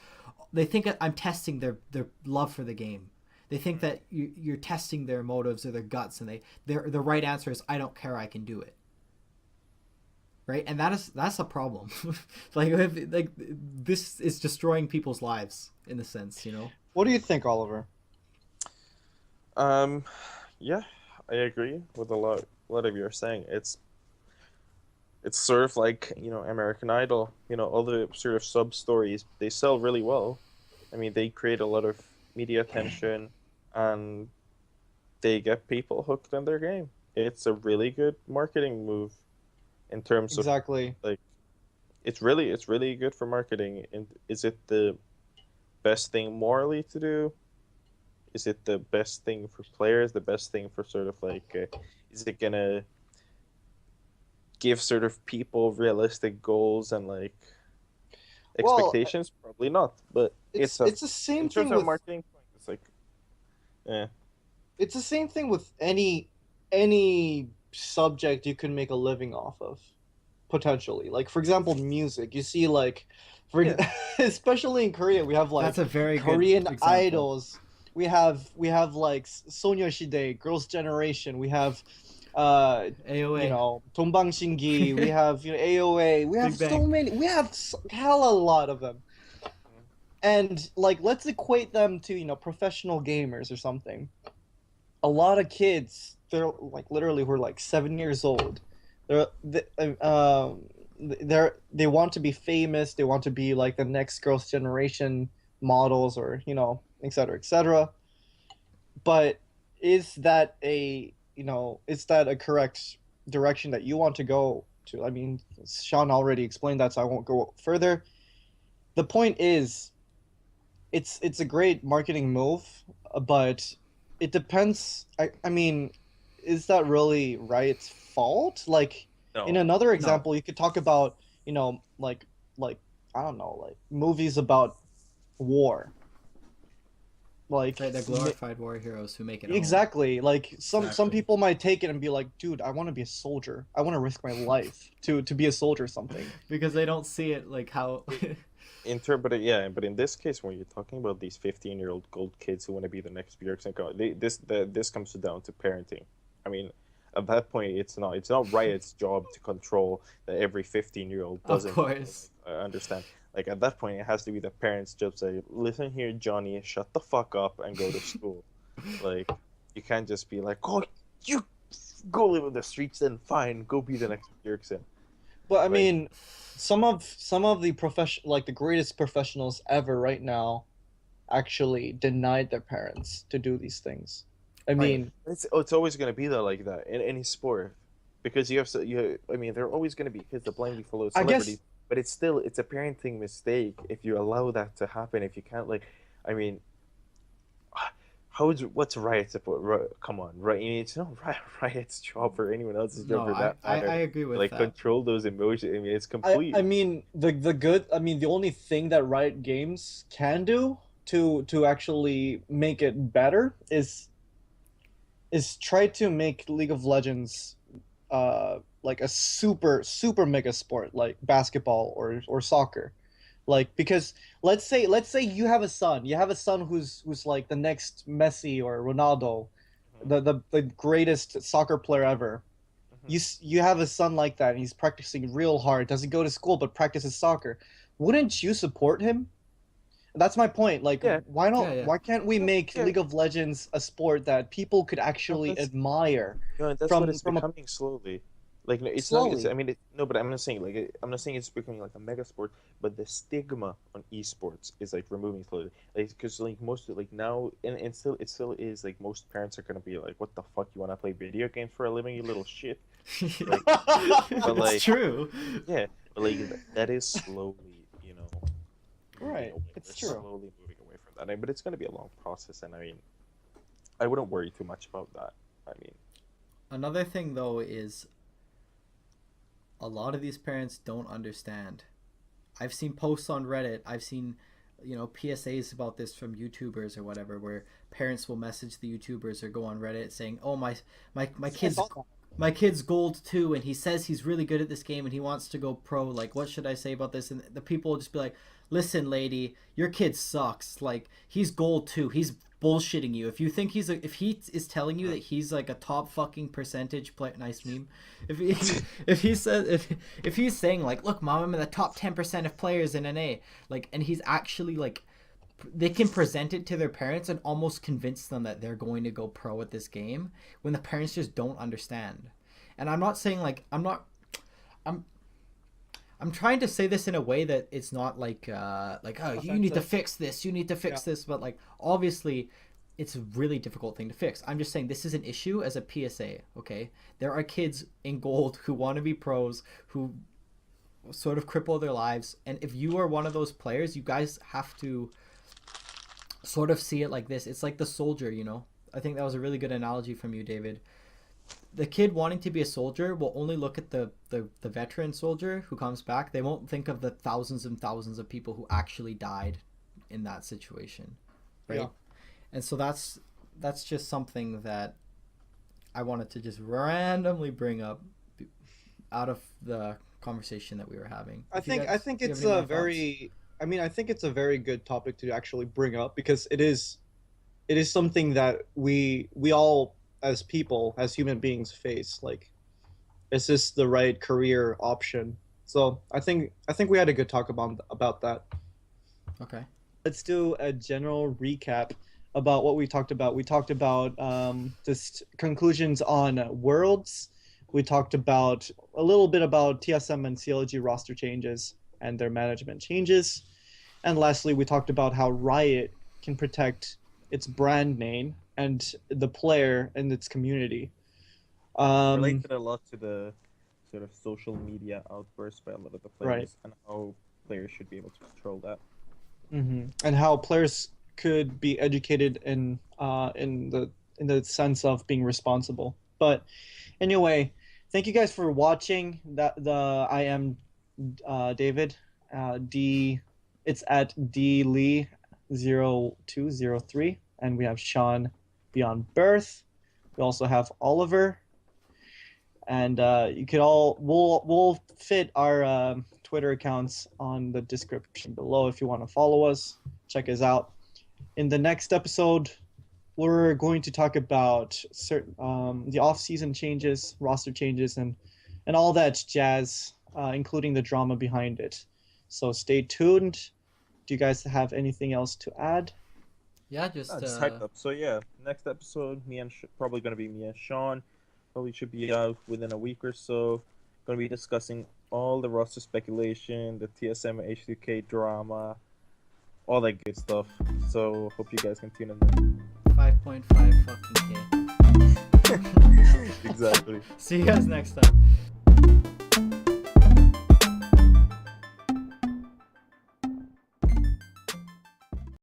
they think I'm testing their love for the game. They think that you're testing their motives or their guts, and the right answer is I don't care, I can do it. Right, and that's a problem. Like this is destroying people's lives in a sense, you know. What do you think, Oliver? Um, yeah, I agree with a lot of you're saying. It's sort of like, American Idol, all the sort of sub stories, they sell really well. I mean, they create a lot of media attention and they get people hooked in their game. It's a really good marketing move in terms of Exactly. like it's really good for marketing. And is it the best thing morally to do? Is it the best thing for players? The best thing for sort of like, is it gonna give sort of people realistic goals and like Well, expectations? Probably not. But it's the in same terms thing of with marketing, it's like, yeah, it's the same thing with any subject you can make a living off of, potentially. Like for example, music. You see, like, for yeah, especially in Korea, we have That's like a very good Korean example. idols. We have like Sonya Girls' Generation. We have AOA. Tombang Shingi. We have AOA. We have Big so Bang. many. We have hella lot of them. And like, let's equate them to professional gamers or something. A lot of kids, they're like literally who are like 7 years old. They want to be famous. They want to be like the next girls' generation models, or et cetera, et cetera. But is that a correct direction that you want to go to? I mean, Sean already explained that, so I won't go further. The point is, it's a great marketing move, but it depends. I mean, is that really Riot's fault? Like, in no, another No, example, you could talk about, like I don't know, like movies about war. Like, right. The glorified war heroes who make it home. exactly. Like, some Exactly. people might take it and be like, dude, I want to be a soldier. I want to risk my life to be a soldier or something. Because they don't see it like how. but yeah, but in this case, when you're talking about these 15-year-old gold kids who want to be the next Bjork, this comes down to parenting. I mean, at that point, it's not Riot's job to control that every 15-year-old Of doesn't course. understand. Like at that point, it has to be the parents' job to say, "Listen here, Johnny, shut the fuck up and go to school." Like, you can't just be like, "Oh, you go live in the streets, then fine, go be the next Bjorkson." But I Like, mean, some of the like the greatest professionals ever right now actually denied their parents to do these things. I Right. mean, it's always gonna be there like that in any sport, because I mean, there are always gonna be kids that blindly follow I guess celebrities, but it's a parenting mistake if you allow that to happen. If you can't, like, I mean, what's Riot's support? Come on, right? I mean, it's not Riot's job or anyone else's job No, for I, that I, matter I to agree with like that. control those emotions. I mean, it's I complete. mean the only thing that Riot Games can do to actually make it better is try to make League of Legends like a super mega sport like basketball or soccer. Like, because let's say you have a son who's like the next Messi or Ronaldo, Mhm, the greatest soccer player ever. mhm. You have a son like that, and he's practicing real hard, doesn't go to school but practices soccer. Wouldn't you support him? That's my point. Like, Yeah, Yeah, yeah. why can't we no, make yeah, League of Legends a sport that people could no, actually that's admire that's what from it's from a becoming slowly. Like, no, it's not. I slowly? mean, no, but I'm not saying it's becoming like a mega sport, but the stigma on esports is like removing slowly. Like, because like most of like now, and still it still is like most parents are gonna be like, "What the fuck, you wanna play video games for a living, you little shit?" Like, but It's like, true. yeah, but like that is slowly, moving Right, away. We're it's true. slowly moving away from that. But it's going to be a long process, and I mean, I wouldn't worry too much about that. I mean, Another thing though is a lot of these parents don't understand. I've seen posts on Reddit. I've seen, PSAs about this from YouTubers or whatever, where parents will message the YouTubers or go on Reddit saying, "Oh, my kid's my kid's gold too, and he says he's really good at this game and he wants to go pro. Like, what should I say about this?" And the people will just be like, "Listen, lady, your kid sucks. Like, he's gold too. He's bullshitting you. If you think if he is telling you that he's like a top fucking percentage player, nice meme. If he says if he's saying like, look, mom, I'm in the top 10% of players in NA, like, and he's actually like, they can present it to their parents and almost convince them that they're going to go pro at this game when the parents just don't understand. And I'm not saying like I'm trying to say this in a way that it's not like oh, you need to fix this, this, but like obviously it's a really difficult thing to fix. I'm just saying this is an issue as a PSA, okay? There are kids in gold who want to be pros, who sort of cripple their lives, and if you are one of those players, you guys have to sort of see it like this. It's like the soldier, I think that was a really good analogy from you, David. The kid wanting to be a soldier will only look at the veteran soldier who comes back. They won't think of the thousands and thousands of people who actually died in that situation, right? Yeah. And so that's just something that I wanted to just randomly bring up out of the conversation that we were having. I think it's a very I think it's a very good topic to actually bring up, because it is something that we all as people, as human beings, face. Like, is this the right career option? So I think we had a good talk about that. Okay. Let's do a general recap about what we talked about. We talked about just conclusions on Worlds. We talked about a little bit about TSM and CLG roster changes and their management changes. And lastly, we talked about how Riot can protect its brand name and the player and its community. Related a lot to the sort of social media outbursts by a lot of the players, right, and how players should be able to control that. Mm-hmm. And how players could be educated in the sense of being responsible. But anyway, thank you guys for watching. I am David. It's at dlee0203, and we have Shaun Beyond Birth. We also have Oliver, and we'll fit our Twitter accounts on the description below if you want to follow us. Check us out. In the next episode, we're going to talk about certain the off-season changes, roster changes, and all that jazz, including the drama behind it. So stay tuned. Do you guys have anything else to add? Yeah, just hyped up. So yeah, next episode, probably gonna be me and Shaun. Probably should be out within a week or so. Gonna be discussing all the roster speculation, the TSM and H2K drama, all that good stuff. So hope you guys can tune in. 5.5 fucking K. Exactly. See you guys next time.